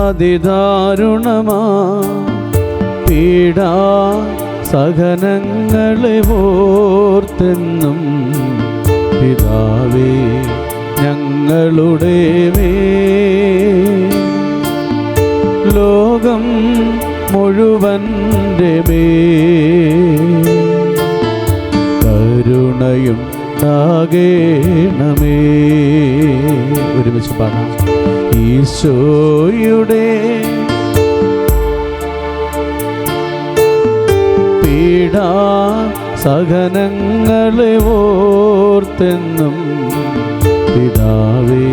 അതിദാരുണമാ പീഡാ സഹനങ്ങളെ ഓർത്തെന്നും പിതാവേ ഞങ്ങളുടെ മേൽ ലോകം മുഴുവൻ്റെ മേൽ കരുണയുണ്ടാകേണമേ. ഒരുമിച്ച് പാടാം. ഈശോയുടെ പീഡാ സഹനങ്ങളെ ഓർത്തെന്നും പിതാവേ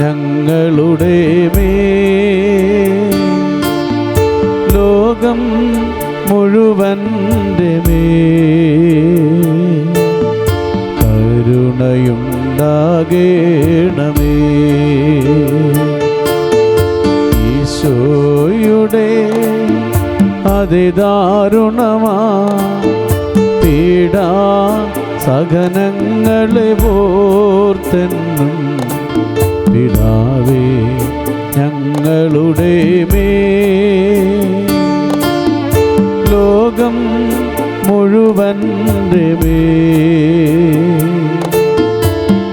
ഞങ്ങളുടെ മേൽ ലോകം മുഴുവൻ്റെ മേൽ കരുണയുണ്ടാകേണമേ. ഈശോയുടെ അതിദാരുണമാ പീഡാ സഹനങ്ങളെ ഓർത്തെന്നും പിതാവേ ഞങ്ങളുടെ മേൽ ലോകം മുഴുവൻ്റെ മേൽ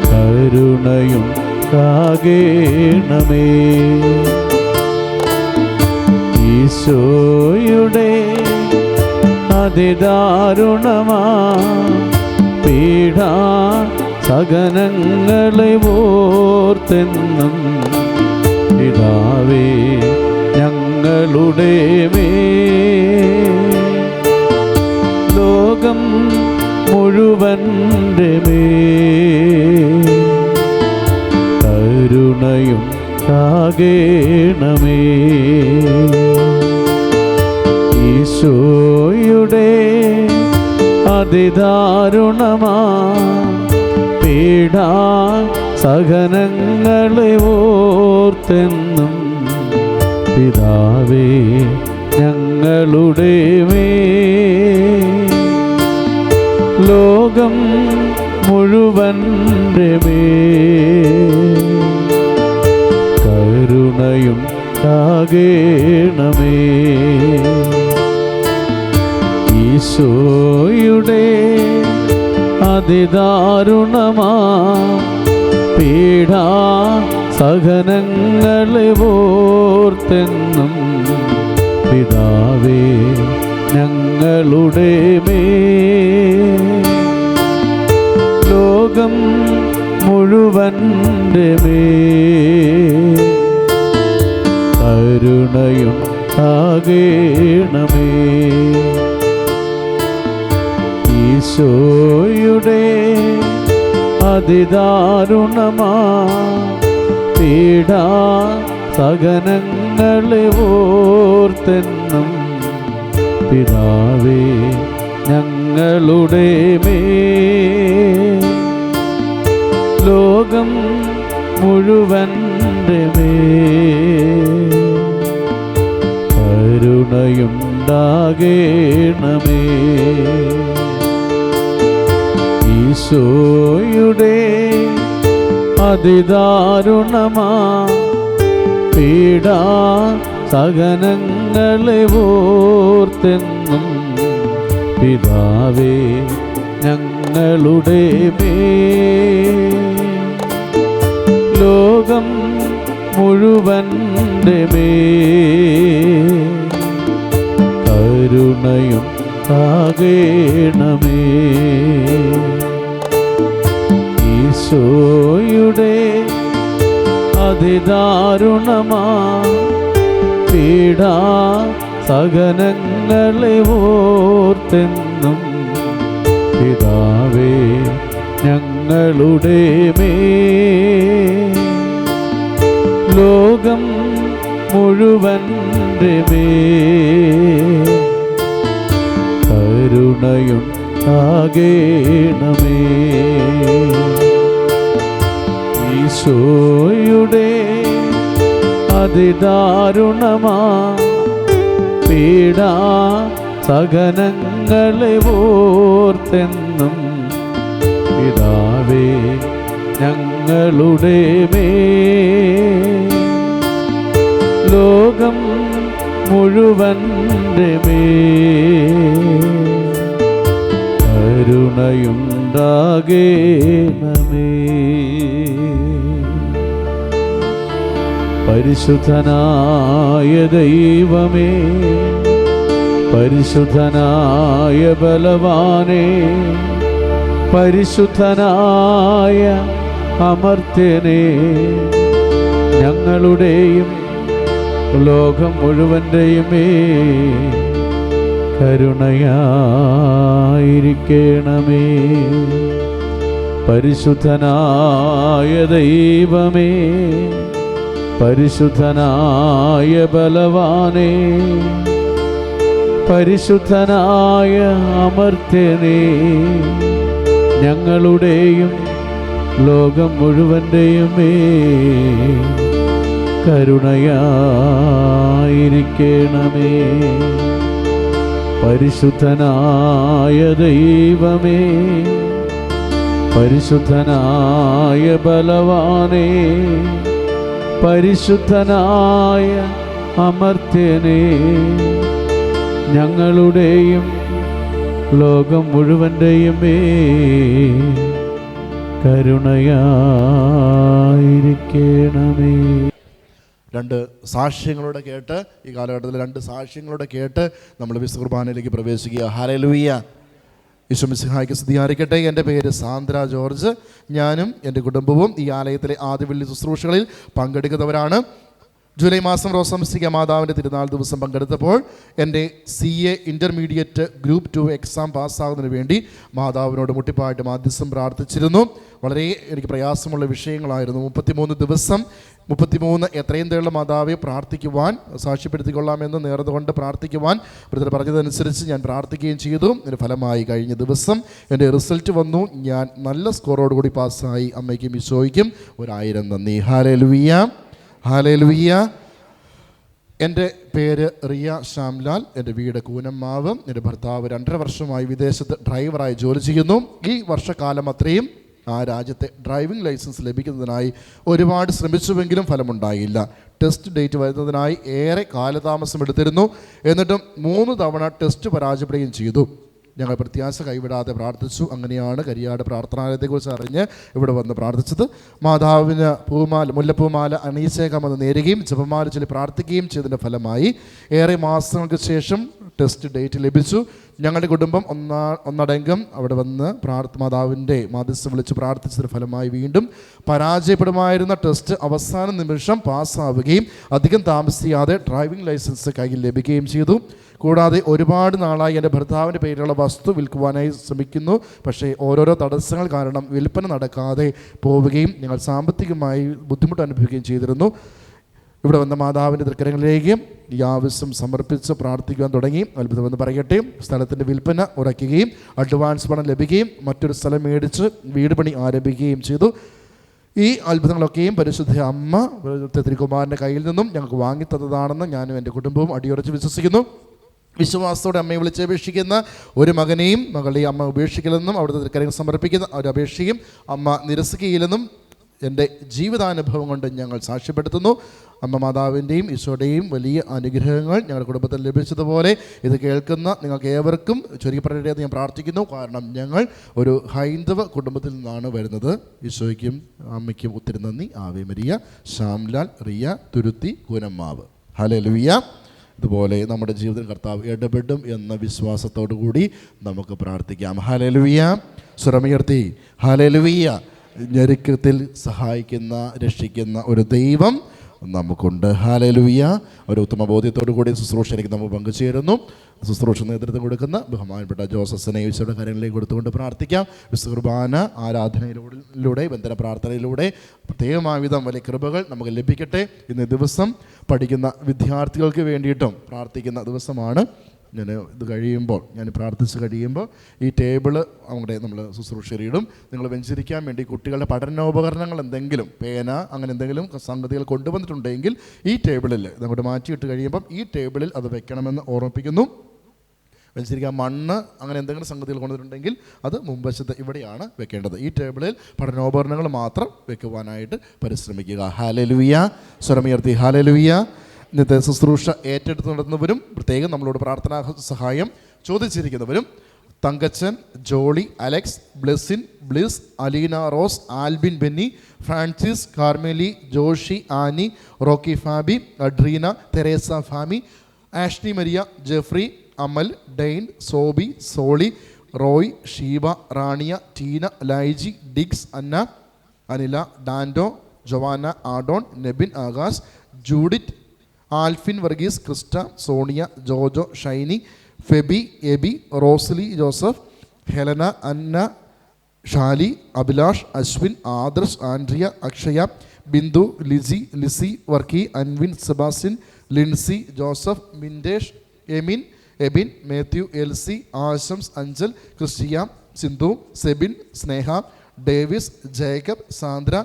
കരുണയുണ്ടാകേണമേ. ഈശോയുടെ അതിദാരുണമാ പീഡാ സഹനങ്ങളെ ഓർത്തെന്നും പിതാവേ ഞങ്ങളുടെ മേൽ ലോകം മുഴുവൻ്റെ മേൽ കരുണയുണ്ടാകേണമേ. ഈശോയുടെ അതിദാരുണമാ പീഡാ സഹനങ്ങളെ ഓർത്തെന്നും പിതാവേ ഞങ്ങളുടെ മേൽ ലോകം മുഴുവൻ്റെ മേൽ കരുണയുണ്ടാകേണമേ. ഈശോയുടെ അതിദാരുണമാ പീഡാ സഹനങ്ങളെ ഓർത്തെന്നും പിതാവേ ഞങ്ങളുടെ മേൽ ലോകം മുഴുവൻ്റെ മേൽ കരുണയുണ്ടാകേണമേ. ഈശോയുടെ അതിദാരുണമാ പീഡാ സഹനങ്ങളെ ഓർത്തെന്നും പിതാവേ ഞങ്ങളുടെ മേൽ ലോകം മുഴുവൻ്റെ മേൽ കരുണയുണ്ടാകേണമേ. ഈശോയുടെ അതിദാരുണമാ പീഡാ സഹനങ്ങളെ ഓർത്തെന്നും പിതാവേ ഞങ്ങളുടെ മേൽ ലോകം മുഴുവൻ്റെ മേൽ കരുണയുണ്ടാകേണമേ. ഈശോയുടെ അതിദാരുണമാ പീഡാ സഹനങ്ങളെ ഓർത്തെന്നും പിതാവേ ഞങ്ങളുടെ മേൽ ലോകം മുഴുവൻ്റെ മേൽ കരുണയുണ്ടാകേണമേ. ഈശോയുടെ അതിദാരുണമാ പീഡാ സഹനങ്ങളെ ഓർത്തെന്നും പിതാവേ ഞങ്ങളുടെ മേൽ ലോകം മുഴുവൻ്റെ മേൽ കരുണയുണ്ടാകേണമേ. പരിശുദ്ധനായ ദൈവമേ, പരിശുദ്ധനായ ബലവാനേ, പരിശുദ്ധനായ അമർത്യനേ, ഞങ്ങളുടെയും ലോകം മുഴുവൻ്റെയും മേൽ കരുണയായിരിക്കണമേ. പരിശുദ്ധനായ ദൈവമേ, പരിശുദ്ധനായ ബലവാനേ, പരിശുദ്ധനായ അമർത്യനേ, ഞങ്ങളുടെയും ലോകം മുഴുവൻ്റെയും മേൽ കരുണയായിരിക്കണമേ. പരിശുദ്ധനായ ദൈവമേ, പരിശുദ്ധനായ ബലവാനേ, പരിശുദ്ധനായ അമർത്യനേ, ഞങ്ങളുടെയും ലോകം മുഴുവൻ്റെയും മേൽ കരുണയായിരിക്കണമേ. രണ്ട് സാക്ഷ്യങ്ങളോടെ കേട്ട്, ഈ കാലഘട്ടത്തിൽ രണ്ട് സാക്ഷ്യങ്ങളോടെ കേട്ട് നമ്മൾ വിശുദ്ധ കുർബാനയിലേക്ക് പ്രവേശിക്കുക. ഹല്ലേലൂയ. ഈശോ മിശിഹായ്ക്ക് സ്തുതിയായിരിക്കട്ടെ. എൻ്റെ പേര് സാന്ദ്ര ജോർജ്. ഞാനും എൻ്റെ കുടുംബവും ഈ ആലയത്തിലെ ആദ്യ വെള്ളി ശുശ്രൂഷകളിൽ പങ്കെടുക്കുന്നവരാണ്. ജൂലൈ മാസം റോസംസ്റ്റിക മാതാവിൻ്റെ തിരുനാൾ ദിവസം പങ്കെടുത്തപ്പോൾ എൻ്റെ CA ഇൻ്റർമീഡിയറ്റ് ഗ്രൂപ്പ് 2 എക്സാം പാസ്സാകുന്നതിന് വേണ്ടി മാതാവിനോട് മുട്ടിപ്പായിട്ട് മാധ്യസ്ഥം പ്രാർത്ഥിച്ചിരുന്നു. വളരെ എനിക്ക് പ്രയാസമുള്ള വിഷയങ്ങളായിരുന്നു. 33 ദിവസം 33 എത്രയും തേടുള്ള മാതാവെ പ്രാർത്ഥിക്കുവാൻ സാക്ഷ്യപ്പെടുത്തിക്കൊള്ളാമെന്ന് നേർന്നുകൊണ്ട് പ്രാർത്ഥിക്കുവാൻ ബ്രദർ പറഞ്ഞതനുസരിച്ച് ഞാൻ പ്രാർത്ഥിക്കുകയും ചെയ്തു. ഇതിന് ഫലമായി കഴിഞ്ഞ ദിവസം എൻ്റെ റിസൾട്ട് വന്നു. ഞാൻ നല്ല സ്കോറോടുകൂടി പാസ്സായി. അമ്മയ്ക്കും ഈശോയ്ക്കും 1000 നന്ദി. ഹല്ലേലൂയ, ഹല്ലേലൂയ. എൻ്റെ പേര് റിയ ശ്യാംലാൽ. എൻ്റെ വീട് കൂനമ്മാവ്. എൻ്റെ ഭർത്താവ് 2.5 വർഷമായി വിദേശത്ത് ഡ്രൈവറായി ജോലി ചെയ്യുന്നു. ഈ വർഷക്കാലം അത്രയും ആ രാജ്യത്തെ ഡ്രൈവിംഗ് ലൈസൻസ് ലഭിക്കുന്നതിനായി ഒരുപാട് ശ്രമിച്ചുവെങ്കിലും ഫലമുണ്ടായില്ല. ടെസ്റ്റ് ഡേറ്റ് വരുന്നതിനായി ഏറെ കാലതാമസം എടുത്തിരുന്നു. എന്നിട്ടും 3 തവണ ടെസ്റ്റ് പരാജയപ്പെടുകയും ചെയ്തു. ഞങ്ങൾ പ്രത്യാശ കൈവിടാതെ പ്രാർത്ഥിച്ചു. അങ്ങനെയാണ് കരിയാട് പ്രാർത്ഥനാലയത്തെക്കുറിച്ച് അറിഞ്ഞ് ഇവിടെ വന്ന് പ്രാർത്ഥിച്ചത്. മാതാവിന് മുല്ലപ്പൂമാല അണിയിച്ചേക്കാമെന്ന് നേരുകയും ജപമാല ചൊല്ലി പ്രാർത്ഥിക്കുകയും ചെയ്തതിൻ്റെ ഫലമായി ഏറെ മാസങ്ങൾക്ക് ശേഷം ടെസ്റ്റ് ഡേറ്റ് ലഭിച്ചു. ഞങ്ങളുടെ കുടുംബം ഒന്നടങ്കം അവിടെ വന്ന് മാതാവിൻ്റെ മാധ്യസ്ഥം വിളിച്ച് പ്രാർത്ഥിച്ചതിന് ഫലമായി വീണ്ടും പരാജയപ്പെടുമായിരുന്ന ടെസ്റ്റ് അവസാന നിമിഷം പാസ്സാവുകയും അധികം താമസിയാതെ ഡ്രൈവിംഗ് ലൈസൻസ് കയ്യിൽ ലഭിക്കുകയും ചെയ്തു. കൂടാതെ ഒരുപാട് നാളായി എൻ്റെ ഭർത്താവിൻ്റെ പേരിലുള്ള വസ്തു വിൽക്കുവാനായി ശ്രമിക്കുന്നു. പക്ഷേ ഓരോരോ തടസ്സങ്ങൾ കാരണം വിൽപ്പന നടക്കാതെ പോവുകയും ഞങ്ങൾ സാമ്പത്തികമായി ബുദ്ധിമുട്ട് അനുഭവിക്കുകയും ചെയ്തിരുന്നു. ഇവിടെ വന്ന മാതാവിൻ്റെ തൃക്കരങ്ങളിലേക്ക് ഈ ആവശ്യം സമർപ്പിച്ച് പ്രാർത്ഥിക്കുവാൻ തുടങ്ങി. അത്ഭുതമെന്ന് പറയട്ടെ, സ്ഥലത്തിൻ്റെ വിൽപ്പന ഉറയ്ക്കുകയും അഡ്വാൻസ് പണം ലഭിക്കുകയും മറ്റൊരു സ്ഥലം മേടിച്ച് വീട് പണി ആരംഭിക്കുകയും ചെയ്തു. ഈ അത്ഭുതങ്ങളൊക്കെയും പരിശുദ്ധ അമ്മ തിരുക്കുമാരൻ്റെ കയ്യിൽ നിന്നും ഞങ്ങൾക്ക് വാങ്ങിത്തന്നതാണെന്ന് ഞാനും എൻ്റെ കുടുംബവും അടിയുറച്ച് വിശ്വസിക്കുന്നു. വിശ്വാസത്തോടെ അമ്മയെ വിളിച്ചപേക്ഷിക്കുന്ന ഒരു മകനെയും മകളെയും അമ്മ ഉപേക്ഷിക്കില്ലെന്നും അവിടുത്തെ തൃക്കരങ്ങൾ സമർപ്പിക്കുന്ന ഒരു അപേക്ഷയും അമ്മ നിരസിക്കുകയില്ലെന്നും എൻ്റെ ജീവിതാനുഭവം കൊണ്ട് ഞങ്ങൾ സാക്ഷ്യപ്പെടുത്തുന്നു. അമ്മ മാതാവിൻ്റെയും ഈശോയുടെയും വലിയ അനുഗ്രഹങ്ങൾ ഞങ്ങളുടെ കുടുംബത്തിൽ ലഭിച്ചതുപോലെ ഇത് കേൾക്കുന്ന നിങ്ങൾക്ക് ഏവർക്കും ചൊരിയപ്പെടേണ്ടതെന്ന് ഞാൻ പ്രാർത്ഥിക്കുന്നു. കാരണം ഞങ്ങൾ ഒരു ഹൈന്ദവ കുടുംബത്തിൽ നിന്നാണ് വരുന്നത്. ഈശോയ്ക്കും അമ്മയ്ക്കും ഒത്തിരി നന്ദി. Ave Maria. ശ്യാംലാൽ, റിയ, തുരുത്തി, കൂനമ്മാവ്. ഹല്ലേലൂയ. ഇതുപോലെ നമ്മുടെ ജീവിതത്തിൽ കർത്താവ് ഇടപെടും എന്ന വിശ്വാസത്തോടു കൂടി നമുക്ക് പ്രാർത്ഥിക്കാം. ഹല്ലേലൂയ. സ്വരമുയർത്തി ഹല്ലേലൂയ. ഞെരുക്കത്തിൽ സഹായിക്കുന്ന രക്ഷിക്കുന്ന ഒരു ദൈവം നമുക്കുണ്ട്. ഹല്ലേലൂയ. ഒരു ഉത്തമ ബോധ്യത്തോടു കൂടി ശുശ്രൂഷയിലേക്ക് നമ്മൾ പങ്കുചേരുന്നു. ശുശ്രൂഷ നേതൃത്വം കൊടുക്കുന്ന ബഹുമാനപ്പെട്ട ജോസഫിനെ ഈശോയുടെ കാര്യങ്ങളിലേക്ക് കൊടുത്തുകൊണ്ട് പ്രാർത്ഥിക്കാം. വിശുദ്ധ കുർബാന ആരാധനയിലൂടെ ബന്ധന പ്രാർത്ഥനയിലൂടെ പ്രത്യേകമായ വിധം വലിയ കൃപകൾ നമുക്ക് ലഭിക്കട്ടെ. ഇന്ന് ദിവസം പഠിക്കുന്ന വിദ്യാർത്ഥികൾക്ക് വേണ്ടിയിട്ടും പ്രാർത്ഥിക്കുന്ന ദിവസമാണ്. ഞാൻ ഇത് കഴിയുമ്പോൾ ഞാൻ പ്രാർത്ഥിച്ച് കഴിയുമ്പോൾ ഈ ടേബിള് അവിടെ നമ്മൾ ശുശ്രൂഷയിടും. നിങ്ങൾ വെഞ്ചരിക്കാൻ വേണ്ടി കുട്ടികളുടെ പഠനോപകരണങ്ങൾ എന്തെങ്കിലും പേന അങ്ങനെ എന്തെങ്കിലും സംഗതികൾ കൊണ്ടുവന്നിട്ടുണ്ടെങ്കിൽ ഈ ടേബിളിൽ അങ്ങോട്ട് മാറ്റിയിട്ട് കഴിയുമ്പം ഈ ടേബിളിൽ അത് വെക്കണമെന്ന് ഓർമ്മിപ്പിക്കുന്നു. വെഞ്ചരിക്കാൻ മണ്ണ് അങ്ങനെ എന്തെങ്കിലും സംഗതികൾ കൊണ്ടുവന്നിട്ടുണ്ടെങ്കിൽ അത് മുൻവശത്ത് ഇവിടെയാണ് വെക്കേണ്ടത്. ഈ ടേബിളിൽ പഠനോപകരണങ്ങൾ മാത്രം വെക്കുവാനായിട്ട് പരിശ്രമിക്കുക. ഹല്ലേലൂയ. സ്വരമുയർത്തി ഹല്ലേലൂയ. ഇന്നത്തെ ശുശ്രൂഷ ഏറ്റെടുത്ത് നടത്തുന്നവരും പ്രത്യേകം നമ്മളോട് പ്രാർത്ഥനാ സഹായം ചോദിച്ചിരിക്കുന്നവരും Thankachan, Jolly, Alex, Blessin, Bliss, Aleena Rose, Albin Benny, Francis, Carmeli, Joshy, Annie, Rocky Fabi, Adreena, Teresa Fami, Ashni Maria, Jeffrey, Amal, Dane, Soby, Soly, Roy, Sheeba, Rania, Tina, Laiji, Dix, Anna, Anila, Dando, Joanna, Adon, Nebin, Akash, Judith, Alfin Varghese, Christa, Sonia, Jojo, Shiny, Febi, Eby, Rosly Joseph, Helena, Anna, Shali, Abhilash, Ashwin, Adarsh, Andrea, Akshaya, Bindu, Lizzy, Lizzy, Varkey, Anvin, Sebastian, Lincy, Joseph, Mindesh, Emin, Ebin, Mathew, Elsie, Aashams, Anchal, Christia, Sindhu, Sebin, Sneha, Davis, Jacob, Sandra,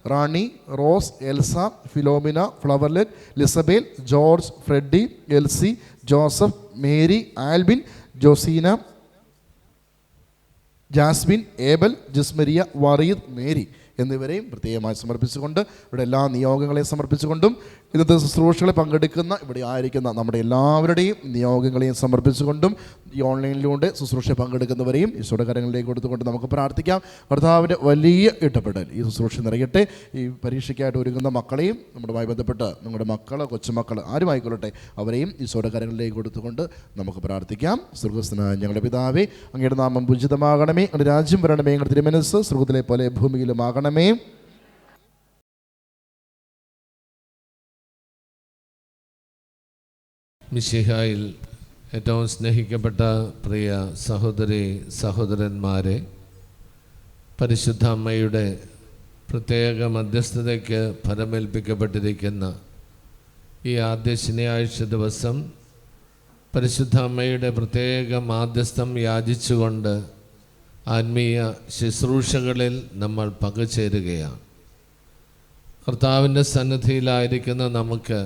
Rani, Rose, Elsa, Philomina, Flowerlet, Lisabel, George, Freddy, Elsie, Joseph, Mary, Albin, Joseena, Jasmine, Abel, Jismaria, Vareed, Mary എന്നിവരെയും പ്രത്യേകമായി സമർപ്പിച്ചുകൊണ്ട് ഇവിടെ എല്ലാ നിയോഗങ്ങളെയും സമർപ്പിച്ചുകൊണ്ടും ഇന്നത്തെ ശുശ്രൂഷകളെ പങ്കെടുക്കുന്ന ഇവിടെ ആയിരിക്കുന്ന നമ്മുടെ എല്ലാവരുടെയും നിയോഗങ്ങളെയും സമർപ്പിച്ചുകൊണ്ടും ഈ ഓൺലൈനിലൂടെ ശുശ്രൂഷയെ പങ്കെടുക്കുന്നവരെയും ഈശോയുടെ കരങ്ങളിലേക്ക് കൊടുത്തുകൊണ്ട് നമുക്ക് പ്രാർത്ഥിക്കാം. കർത്താവിൻ്റെ വലിയ ഇടപെടൽ ഈ ശുശ്രൂഷ നിറയട്ടെ. ഈ പരീക്ഷയ്ക്കായിട്ട് ഒരുങ്ങുന്ന മക്കളെയും നമ്മുമായി ബന്ധപ്പെട്ട് നിങ്ങളുടെ മക്കൾ, കൊച്ചുമക്കൾ ആരുമായിക്കൊള്ളട്ടെ, അവരെയും ഈശോയുടെ കരങ്ങളിലേക്ക് കൊടുത്തുകൊണ്ട് നമുക്ക് പ്രാർത്ഥിക്കാം. സ്വർഗ്ഗസ്ഥനായ ഞങ്ങളുടെ പിതാവേ, അങ്ങയുടെ നാമം പൂജിതമാകണമേ, അങ്ങയുടെ രാജ്യം വരണമേ, അങ്ങയുടെ തിരുമനസ്സ് സ്വർഗ്ഗത്തിലെ പോലെ ഭൂമിയിലുമാകണമേ. മിശിഹായിൽ ഏറ്റവും സ്നേഹിക്കപ്പെട്ട പ്രിയ സഹോദരി സഹോദരന്മാരെ, പരിശുദ്ധ അമ്മയുടെ പ്രത്യേക മധ്യസ്ഥതയ്ക്ക് ഫലമേൽപ്പിക്കപ്പെട്ടിരിക്കുന്ന ഈ ആദ്യ ശനിയാഴ്ച ദിവസം പരിശുദ്ധ അമ്മയുടെ പ്രത്യേക മാധ്യസ്ഥം യാചിച്ചുകൊണ്ട് ആത്മീയ ശുശ്രൂഷകളിൽ നമ്മൾ പങ്കുചേരുകയാണ്. കർത്താവിൻ്റെ സന്നിധിയിലായിരിക്കുന്ന നമുക്ക്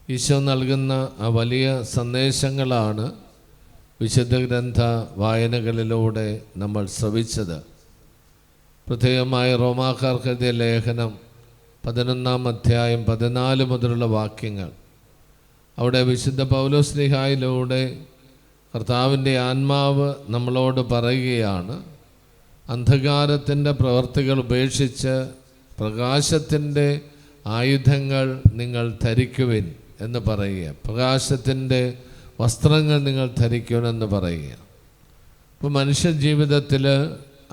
ഈശോ നൽകുന്ന ആ വലിയ സന്ദേശങ്ങളാണ് വിശുദ്ധ ഗ്രന്ഥ വായനകളിലൂടെ നമ്മൾ ശ്രവിച്ചത്. പ്രത്യേകമായി റോമാക്കാർക്ക് എഴുതിയ ലേഖനം 11-ാം അധ്യായം 14 മുതലുള്ള വാക്യങ്ങൾ, അവിടെ വിശുദ്ധ പൗലോസ്ലീഹായിലൂടെ കർത്താവിൻ്റെ ആത്മാവ് നമ്മളോട് പറയുകയാണ്, അന്ധകാരത്തിൻ്റെ പ്രവർത്തികൾ ഉപേക്ഷിച്ച് പ്രകാശത്തിൻ്റെ ആയുധങ്ങൾ നിങ്ങൾ ധരിക്കുവിൻ എന്ന് പറയുക, പ്രകാശത്തിൻ്റെ വസ്ത്രങ്ങൾ നിങ്ങൾ ധരിക്കുമെന്ന് പറയുക. ഇപ്പോൾ മനുഷ്യ ജീവിതത്തിൽ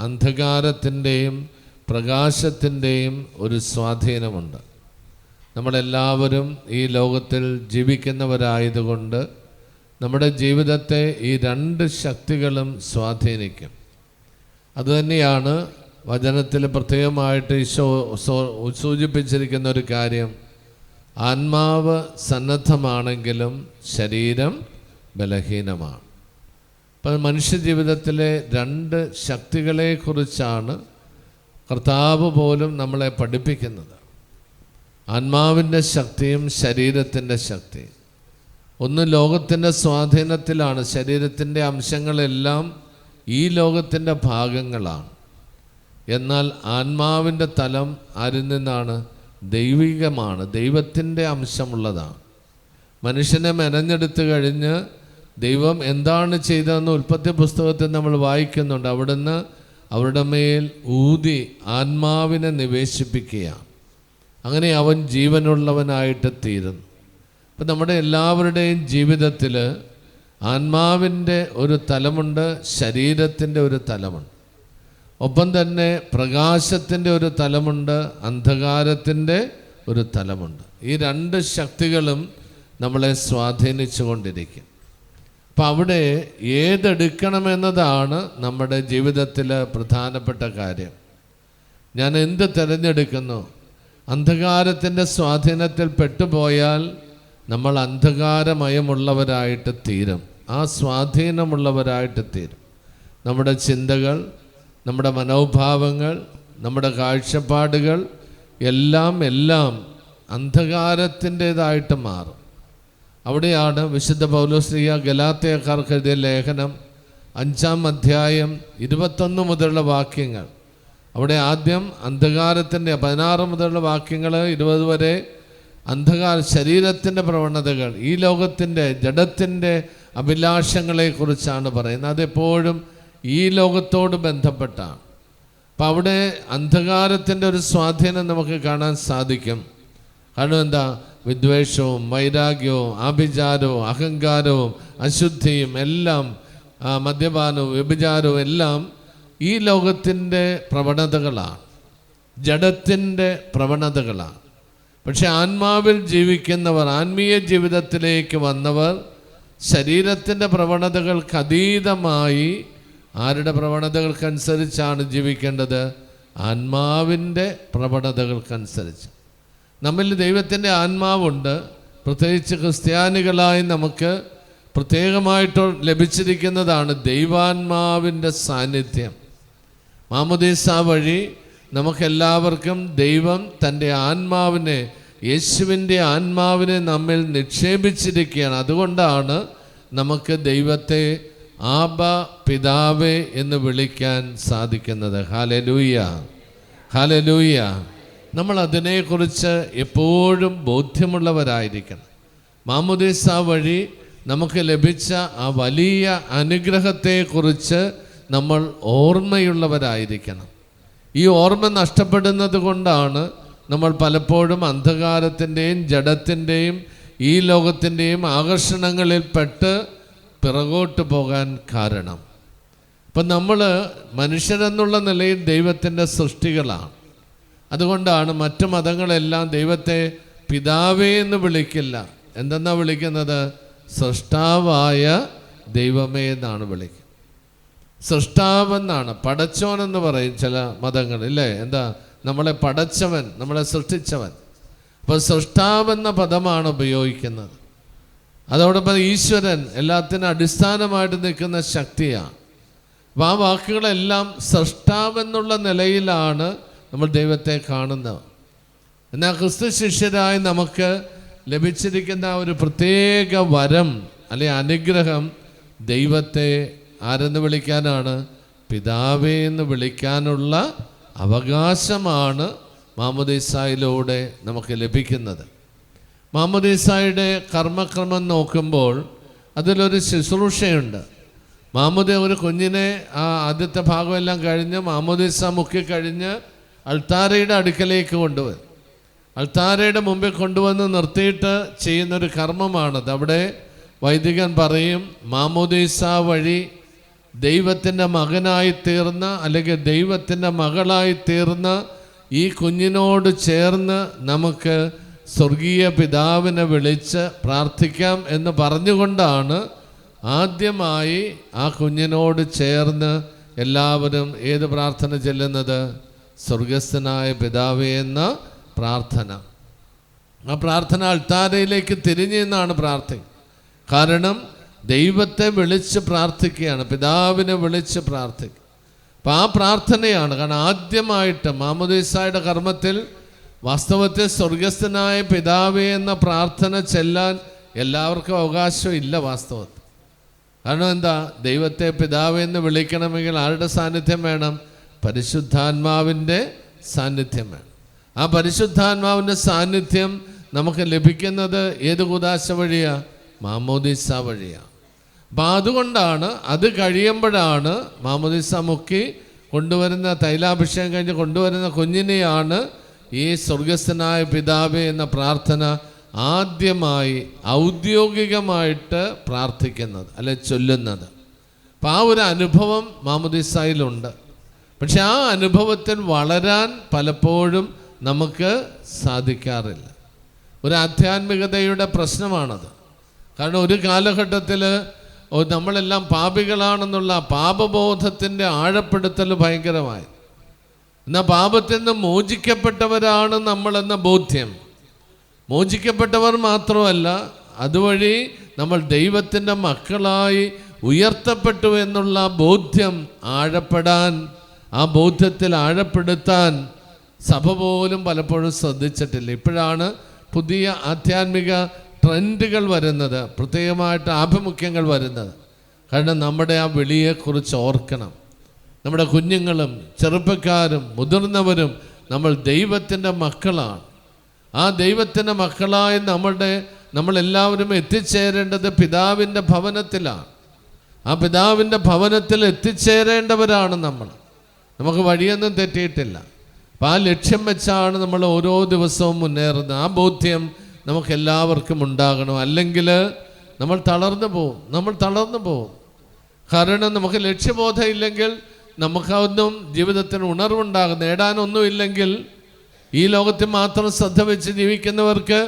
അന്ധകാരത്തിൻ്റെയും പ്രകാശത്തിൻ്റെയും ഒരു സ്വാധീനമുണ്ട്. നമ്മളെല്ലാവരും ഈ ലോകത്തിൽ ജീവിക്കുന്നവരായതുകൊണ്ട് നമ്മുടെ ജീവിതത്തെ ഈ രണ്ട് ശക്തികളും സ്വാധീനിക്കും. അതുതന്നെയാണ് വചനത്തിൽ പ്രത്യേകമായിട്ട് ഈശോ സൂചിപ്പിച്ചിരിക്കുന്ന ഒരു കാര്യം. ആത്മാവ് സന്നദ്ധമാണെങ്കിലും ശരീരം ബലഹീനമാണ്. അപ്പം മനുഷ്യജീവിതത്തിലെ രണ്ട് ശക്തികളെക്കുറിച്ചാണ് കർത്താവ് പോലും നമ്മളെ പഠിപ്പിക്കുന്നത്. ആത്മാവിൻ്റെ ശക്തിയും ശരീരത്തിൻ്റെ ശക്തിയും. ഒന്ന് ലോകത്തിൻ്റെ സ്വാധീനത്തിലാണ്. ശരീരത്തിൻ്റെ അംശങ്ങളെല്ലാം ഈ ലോകത്തിൻ്റെ ഭാഗങ്ങളാണ്. എന്നാൽ ആത്മാവിൻ്റെ തലം ആരിൽ നിന്നാണ്? ദൈവികമാണ്, ദൈവത്തിൻ്റെ അംശമുള്ളതാണ്. മനുഷ്യനെ മെനഞ്ഞെടുത്ത് കഴിഞ്ഞ് ദൈവം എന്താണ് ചെയ്തതെന്ന് ഉൽപ്പത്തി പുസ്തകത്തിൽ നമ്മൾ വായിക്കുന്നുണ്ട്. അവിടുന്ന് അവരുടെ മേൽ ഊതി ആത്മാവിനെ നിവേശിപ്പിക്കുകയാണ്. അങ്ങനെ അവൻ ജീവനുള്ളവനായിട്ട് തീരുന്നു. അപ്പം നമ്മുടെ എല്ലാവരുടെയും ജീവിതത്തിൽ ആത്മാവിൻ്റെ ഒരു തലമുണ്ട്, ശരീരത്തിൻ്റെ ഒരു തലമുണ്ട്. ഒപ്പം തന്നെ പ്രകാശത്തിൻ്റെ ഒരു തലമുണ്ട്, അന്ധകാരത്തിൻ്റെ ഒരു തലമുണ്ട്. ഈ രണ്ട് ശക്തികളും നമ്മളെ സ്വാധീനിച്ചു കൊണ്ടിരിക്കും. അപ്പം അവിടെ ഏതെടുക്കണമെന്നതാണ് നമ്മുടെ ജീവിതത്തിൽ പ്രധാനപ്പെട്ട കാര്യം. ഞാൻ എന്ത് തിരഞ്ഞെടുക്കുന്നു? അന്ധകാരത്തിൻ്റെ സ്വാധീനത്തിൽ പെട്ടുപോയാൽ നമ്മൾ അന്ധകാരമയമുള്ളവരായിട്ട് തീരും, ആ സ്വാധീനമുള്ളവരായിട്ട് തീരും. നമ്മുടെ ചിന്തകൾ, നമ്മുടെ മനോഭാവങ്ങൾ, നമ്മുടെ കാഴ്ചപ്പാടുകൾ എല്ലാം അന്ധകാരത്തിൻ്റേതായിട്ട് മാറും. അവിടെയാണ് വിശുദ്ധ പൗലോസ്ലീഹ ഗലാത്യക്കാർക്ക് എഴുതിയ ലേഖനം 5-ാം അധ്യായം 21 മുതലുള്ള വാക്യങ്ങൾ. അവിടെ ആദ്യം അന്ധകാരത്തിൻ്റെ 16 മുതലുള്ള വാക്യങ്ങൾ 20 വരെ ശരീരത്തിൻ്റെ പ്രവണതകൾ, ഈ ലോകത്തിൻ്റെ ജഡത്തിൻ്റെ അഭിലാഷങ്ങളെക്കുറിച്ചാണ് പറയുന്നത്. അതെപ്പോഴും ഈ ലോകത്തോട് ബന്ധപ്പെട്ടാണ്. അപ്പം അവിടെ അന്ധകാരത്തിൻ്റെ ഒരു സ്വാധീനം നമുക്ക് കാണാൻ സാധിക്കും. കാരണം എന്താ? വിദ്വേഷവും വൈരാഗ്യവും ആഭിചാരവും അഹങ്കാരവും അശുദ്ധിയും എല്ലാം, മദ്യപാനവും വ്യഭിചാരവും എല്ലാം ഈ ലോകത്തിൻ്റെ പ്രവണതകളാണ്, ജഡത്തിൻ്റെ പ്രവണതകളാണ്. പക്ഷെ ആത്മാവിൽ ജീവിക്കുന്നവർ, ആത്മീയ ജീവിതത്തിലേക്ക് വന്നവർ ശരീരത്തിൻ്റെ പ്രവണതകൾക്ക് അതീതമായി ആരുടെ പ്രവണതകൾക്കനുസരിച്ചാണ് ജീവിക്കേണ്ടത്? ആത്മാവിൻ്റെ പ്രവണതകൾക്കനുസരിച്ച്. നമ്മിൽ ദൈവത്തിൻ്റെ ആത്മാവുണ്ട്. പ്രത്യേകിച്ച് ക്രിസ്ത്യാനികളായി നമുക്ക് പ്രത്യേകമായിട്ട് ലഭിച്ചിരിക്കുന്നതാണ് ദൈവാത്മാവിൻ്റെ സാന്നിധ്യം. മാമോദീസ വഴി നമുക്കെല്ലാവർക്കും ദൈവം തൻ്റെ ആത്മാവിനെ, യേശുവിൻ്റെ ആത്മാവിനെ നമ്മിൽ നിക്ഷേപിച്ചിരിക്കുകയാണ്. അതുകൊണ്ടാണ് നമുക്ക് ദൈവത്തെ ആബ പിതാവേ എന്ന് വിളിക്കാൻ സാധിക്കുന്നത്. Hallelujah, hallelujah. നമ്മൾ അതിനെക്കുറിച്ച് എപ്പോഴും ബോധ്യമുള്ളവരായിരിക്കണം. മാമോദീസ വഴി നമുക്ക് ലഭിച്ച ആ വലിയ അനുഗ്രഹത്തെക്കുറിച്ച് നമ്മൾ ഓർമ്മയുള്ളവരായിരിക്കണം. ഈ ഓർമ്മ നഷ്ടപ്പെടുന്നത് കൊണ്ടാണ് നമ്മൾ പലപ്പോഴും അന്ധകാരത്തിൻ്റെയും ജഡത്തിൻ്റെയും ഈ ലോകത്തിൻ്റെയും ആകർഷണങ്ങളിൽപ്പെട്ട് പിറകോട്ട് പോകാൻ കാരണം. അപ്പം നമ്മൾ മനുഷ്യരെന്നുള്ള നിലയിൽ ദൈവത്തിൻ്റെ സൃഷ്ടികളാണ്. അതുകൊണ്ടാണ് മറ്റു മതങ്ങളെല്ലാം ദൈവത്തെ പിതാവേ എന്ന് വിളിക്കില്ല. എന്തെന്നാ വിളിക്കുന്നത്? സൃഷ്ടാവായ ദൈവമേ എന്നാണ് വിളിക്കുന്നത്. സൃഷ്ടാവെന്നാണ്, പടച്ചോനെന്ന് പറയും ചില മതങ്ങളില്ലേ. എന്താ? നമ്മളെ പടച്ചവൻ, നമ്മളെ സൃഷ്ടിച്ചവൻ. അപ്പോൾ സൃഷ്ടാവെന്ന പദമാണ് ഉപയോഗിക്കുന്നത്. അതോടൊപ്പം ഈശ്വരൻ എല്ലാത്തിനും അടിസ്ഥാനമായിട്ട് നിൽക്കുന്ന ശക്തിയാണ്. അപ്പോൾ ആ വാക്കുകളെല്ലാം സൃഷ്ടാവെന്നുള്ള നിലയിലാണ് നമ്മൾ ദൈവത്തെ കാണുന്നത്. എന്നാൽ ക്രിസ്തു ശിഷ്യരായി നമുക്ക് ലഭിച്ചിരിക്കുന്ന ഒരു പ്രത്യേക വരം അല്ലെങ്കിൽ അനുഗ്രഹം ദൈവത്തെ ആരെന്ന് വിളിക്കാനാണ്? പിതാവേ എന്ന് വിളിക്കാനുള്ള അവകാശമാണ് മാമോദീസായിലൂടെ നമുക്ക് ലഭിക്കുന്നത്. മാമോദീസായുടെ കർമ്മക്രമം നോക്കുമ്പോൾ അതിലൊരു ശുശ്രൂഷയുണ്ട്. ഒരു കുഞ്ഞിനെ ആദ്യത്തെ ഭാഗമെല്ലാം കഴിഞ്ഞ് മാമോദീസ മുക്കിക്കഴിഞ്ഞ് അൾത്താരയുടെ അടുക്കലേക്ക് കൊണ്ടുവരും. അൾത്താരയുടെ മുമ്പിൽ കൊണ്ടുവന്ന് നിർത്തിയിട്ട് ചെയ്യുന്നൊരു കർമ്മമാണത്. അവിടെ വൈദികൻ പറയും, മാമോദീസ വഴി ദൈവത്തിൻ്റെ മകനായി തീർന്ന അല്ലെങ്കിൽ ദൈവത്തിൻ്റെ മകളായി തീർന്ന ഈ കുഞ്ഞിനോട് ചേർന്ന് നമുക്ക് സ്വർഗീയ പിതാവിനെ വിളിച്ച് പ്രാർത്ഥിക്കാം എന്ന് പറഞ്ഞുകൊണ്ടാണ് ആദ്യമായി ആ കുഞ്ഞിനോട് ചേർന്ന് എല്ലാവരും ഏത് പ്രാർത്ഥന ചെല്ലുന്നത്? സ്വർഗസ്ഥനായ പിതാവേ എന്ന പ്രാർത്ഥന. ആ പ്രാർത്ഥന അൾത്താരയിലേക്ക് തിരിഞ്ഞു നിന്നാണ് പ്രാർത്ഥിക്കുക. കാരണം ദൈവത്തെ വിളിച്ച് പ്രാർത്ഥിക്കുകയാണ്, പിതാവിനെ വിളിച്ച് പ്രാർത്ഥിക്കുക. അപ്പം ആ പ്രാർത്ഥനയാണ്. കാരണം ആദ്യമായിട്ട് മാമോദീസായുടെ കർമ്മത്തിൽ വാസ്തവത്തിൽ സ്വർഗസ്ഥനായ പിതാവേ എന്ന പ്രാർത്ഥന ചെല്ലാൻ എല്ലാവർക്കും അവകാശം ഇല്ല വാസ്തവത്തിൽ. കാരണം എന്താ? ദൈവത്തെ പിതാവേ എന്ന് വിളിക്കണമെങ്കിൽ ആരുടെ സാന്നിധ്യം വേണം? പരിശുദ്ധാത്മാവിൻ്റെ സാന്നിധ്യം വേണം. ആ പരിശുദ്ധാത്മാവിൻ്റെ സാന്നിധ്യം നമുക്ക് ലഭിക്കുന്നത് ഏത് കൂദാശ വഴിയാണ്? മാമോദീസ വഴിയാണ്. അപ്പം അതുകൊണ്ടാണ് അത് കഴിയുമ്പോഴാണ് മാമോദീസ മുക്കി കൊണ്ടുവരുന്ന തൈലാഭിഷേകം കഴിഞ്ഞ് കൊണ്ടുവരുന്ന കുഞ്ഞിനെയാണ് ഈ സ്വർഗസ്ഥനായ പിതാവേ എന്ന പ്രാർത്ഥന ആദ്യമായി ഔദ്യോഗികമായിട്ട് പ്രാർത്ഥിക്കുന്നത് അല്ലെ ചൊല്ലുന്നത്. അപ്പം ആ ഒരു അനുഭവം മാമോദീസായിലുണ്ട്. പക്ഷെ ആ അനുഭവത്തിൽ വളരാൻ പലപ്പോഴും നമുക്ക് സാധിക്കാറില്ല. ഒരു ആധ്യാത്മികതയുടെ പ്രശ്നമാണത്. കാരണം ഒരു കാലഘട്ടത്തിൽ നമ്മളെല്ലാം പാപികളാണെന്നുള്ള പാപബോധത്തിൻ്റെ ആഴപ്പെടുത്തൽ ഭയങ്കരമായി. എന്നാൽ പാപത്തിൽ നിന്ന് മോചിക്കപ്പെട്ടവരാണ് നമ്മളെന്ന ബോധ്യം. മോചിക്കപ്പെട്ടവർ മാത്രമല്ല, അതുവഴി നമ്മൾ ദൈവത്തിൻ്റെ മക്കളായി ഉയർത്തപ്പെട്ടു എന്നുള്ള ബോധ്യം ആഴപ്പെടാൻ, ആ ബോധ്യത്തിൽ ആഴപ്പെടുത്താൻ സഭ പോലും പലപ്പോഴും ശ്രദ്ധിച്ചിട്ടില്ല. ഇപ്പോഴാണ് പുതിയ ആധ്യാത്മിക ട്രെൻഡുകൾ വരുന്നത്, പ്രത്യേകമായിട്ട് ആഭിമുഖ്യങ്ങൾ വരുന്നത്. കാരണം നമ്മുടെ ആ വിളിയെക്കുറിച്ച് ഓർക്കണം. നമ്മുടെ കുഞ്ഞുങ്ങളും ചെറുപ്പക്കാരും മുതിർന്നവരും നമ്മൾ ദൈവത്തിൻ്റെ മക്കളാണ്. ആ ആ ദൈവത്തിൻ്റെ മക്കളായ നമ്മളെല്ലാവരും എത്തിച്ചേരേണ്ടത് പിതാവിൻ്റെ ഭവനത്തിലാണ്. ആ പിതാവിൻ്റെ ഭവനത്തിൽ എത്തിച്ചേരേണ്ടവരാണ് നമ്മൾ. നമുക്ക് വഴിയൊന്നും തെറ്റിയിട്ടില്ല. അപ്പം ആ ലക്ഷ്യം വെച്ചാണ് നമ്മൾ ഓരോ ദിവസവും മുന്നേറുന്നത്. ആ ബോധ്യം നമുക്കെല്ലാവർക്കും ഉണ്ടാകണം. അല്ലെങ്കിൽ നമ്മൾ തളർന്നു പോകും. കാരണം നമുക്ക് ലക്ഷ്യബോധം ഇല്ലെങ്കിൽ നമുക്കൊന്നും ജീവിതത്തിന് ഉണർവുണ്ടാകും. നേടാനൊന്നുമില്ലെങ്കിൽ ഈ ലോകത്തിൽ മാത്രം ശ്രദ്ധ വെച്ച് ജീവിക്കുന്നവർക്ക്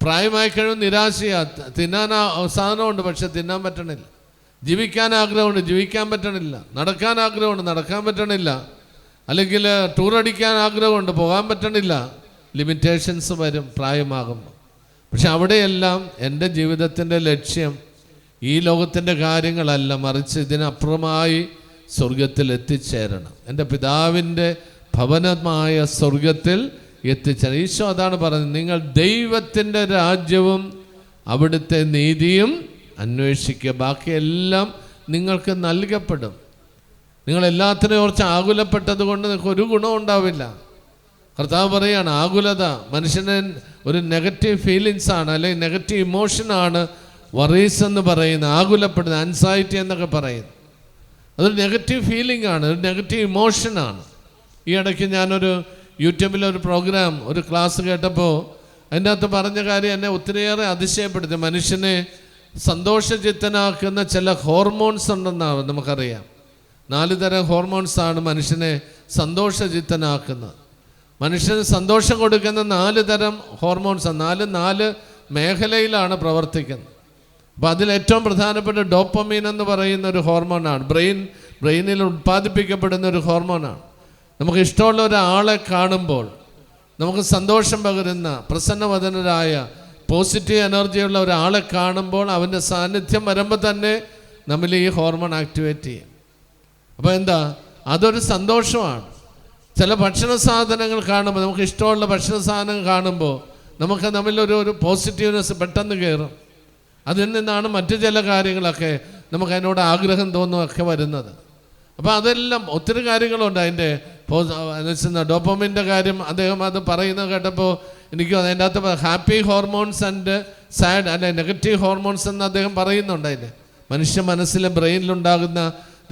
പ്രായമായി കഴിയും നിരാശയാണ്. തിന്നാൻ സാധനമുണ്ട്, പക്ഷെ തിന്നാൻ പറ്റണില്ല. ജീവിക്കാൻ ആഗ്രഹമുണ്ട്, ജീവിക്കാൻ പറ്റണില്ല. നടക്കാൻ ആഗ്രഹമുണ്ട്, നടക്കാൻ പറ്റണില്ല. അല്ലെങ്കിൽ ടൂർ അടിക്കാൻ ആഗ്രഹമുണ്ട്, പോകാൻ പറ്റണില്ല. ലിമിറ്റേഷൻസ് വരും പ്രായമാകുമ്പോൾ. പക്ഷെ അവിടെയെല്ലാം എൻ്റെ ജീവിതത്തിൻ്റെ ലക്ഷ്യം ഈ ലോകത്തിൻ്റെ കാര്യങ്ങളല്ല, മറിച്ച് ഇതിനപ്പുറമായി സ്വർഗത്തിൽ എത്തിച്ചേരണം. എൻ്റെ പിതാവിൻ്റെ ഭവനമായ സ്വർഗത്തിൽ എത്തിച്ചേരണം. ഈശോ അതാണ് പറയുന്നത്, നിങ്ങൾ ദൈവത്തിൻ്റെ രാജ്യവും അവിടുത്തെ നീതിയും അന്വേഷിക്കുക, ബാക്കിയെല്ലാം നിങ്ങൾക്ക് നൽകപ്പെടും. നിങ്ങളെല്ലാത്തിനെ കുറിച്ച് ആകുലപ്പെട്ടത് കൊണ്ട് നിങ്ങൾക്ക് ഒരു ഗുണം ഉണ്ടാവില്ല. കർത്താവ് പറയുകയാണ്, ആകുലത മനുഷ്യന് ഒരു നെഗറ്റീവ് ഫീലിങ്സാണ്, അല്ലെങ്കിൽ നെഗറ്റീവ് ഇമോഷനാണ് വറീസ് എന്ന് പറയുന്നത്. ആകുലപ്പെടുന്നത്, ആൻസൈറ്റി എന്നൊക്കെ പറയുന്നത്, അതൊരു നെഗറ്റീവ് ഫീലിംഗ് ആണ്, ഒരു നെഗറ്റീവ് ഇമോഷനാണ്. ഈ ഇടയ്ക്ക് ഞാനൊരു യൂട്യൂബിലൊരു പ്രോഗ്രാം, ഒരു ക്ലാസ് കേട്ടപ്പോൾ അതിൻ്റെ അകത്ത് പറഞ്ഞ കാര്യം എന്നെ ഒത്തിരിയേറെ അതിശയപ്പെടുത്തി. മനുഷ്യനെ സന്തോഷചിത്തനാക്കുന്ന ചില ഹോർമോൺസ് ഉണ്ടെന്നാണ് നമുക്കറിയാം. 4 തരം ഹോർമോൺസാണ് മനുഷ്യനെ സന്തോഷചിത്തനാക്കുന്നത്. മനുഷ്യന് സന്തോഷം കൊടുക്കുന്ന 4 തരം ഹോർമോൺസാണ്. 4 മേഖലയിലാണ് പ്രവർത്തിക്കുന്നത്. അപ്പോൾ അതിലേറ്റവും പ്രധാനപ്പെട്ട ഡോപ്പമീൻ എന്ന് പറയുന്ന ഒരു ഹോർമോണാണ്. ബ്രെയിനിൽ ഉത്പാദിപ്പിക്കപ്പെടുന്ന ഒരു ഹോർമോണാണ്. നമുക്ക് ഇഷ്ടമുള്ള ഒരാളെ കാണുമ്പോൾ നമുക്ക് സന്തോഷം പകരുന്ന, പ്രസന്നവദനരായ, പോസിറ്റീവ് എനർജിയുള്ള ഒരാളെ കാണുമ്പോൾ അവൻ്റെ സാന്നിധ്യം വരുമ്പോൾ തന്നെ നമ്മൾ ഈ ഹോർമോൺ ആക്ടിവേറ്റ് ചെയ്യും. അപ്പോൾ എന്താ, അതൊരു സന്തോഷമാണ്. ചില ഭക്ഷണ സാധനങ്ങൾ കാണുമ്പോൾ, നമുക്ക് ഇഷ്ടമുള്ള ഭക്ഷണ സാധനങ്ങൾ കാണുമ്പോൾ നമുക്ക് നമ്മളിലൊരു പോസിറ്റീവ്നെസ് പെട്ടെന്ന് കയറും. അതിൽ നിന്നാണ് മറ്റു ചില കാര്യങ്ങളൊക്കെ നമുക്ക് അതിനോട് ആഗ്രഹം തോന്നുമൊക്കെ വരുന്നത്. അപ്പോൾ അതെല്ലാം ഒത്തിരി കാര്യങ്ങളുണ്ട് അതിൻ്റെ ഡോപ്പമിൻ്റെ കാര്യം. അദ്ദേഹം അത് പറയുന്നത് കേട്ടപ്പോൾ എനിക്ക് അതിൻ്റെ അകത്ത് ഹാപ്പി ഹോർമോൺസ് ആൻഡ് സാഡ് അല്ലെ നെഗറ്റീവ് ഹോർമോൺസ് എന്ന് അദ്ദേഹം പറയുന്നുണ്ട്. അതിന് മനുഷ്യ മനസ്സിലെ ബ്രെയിനിലുണ്ടാകുന്ന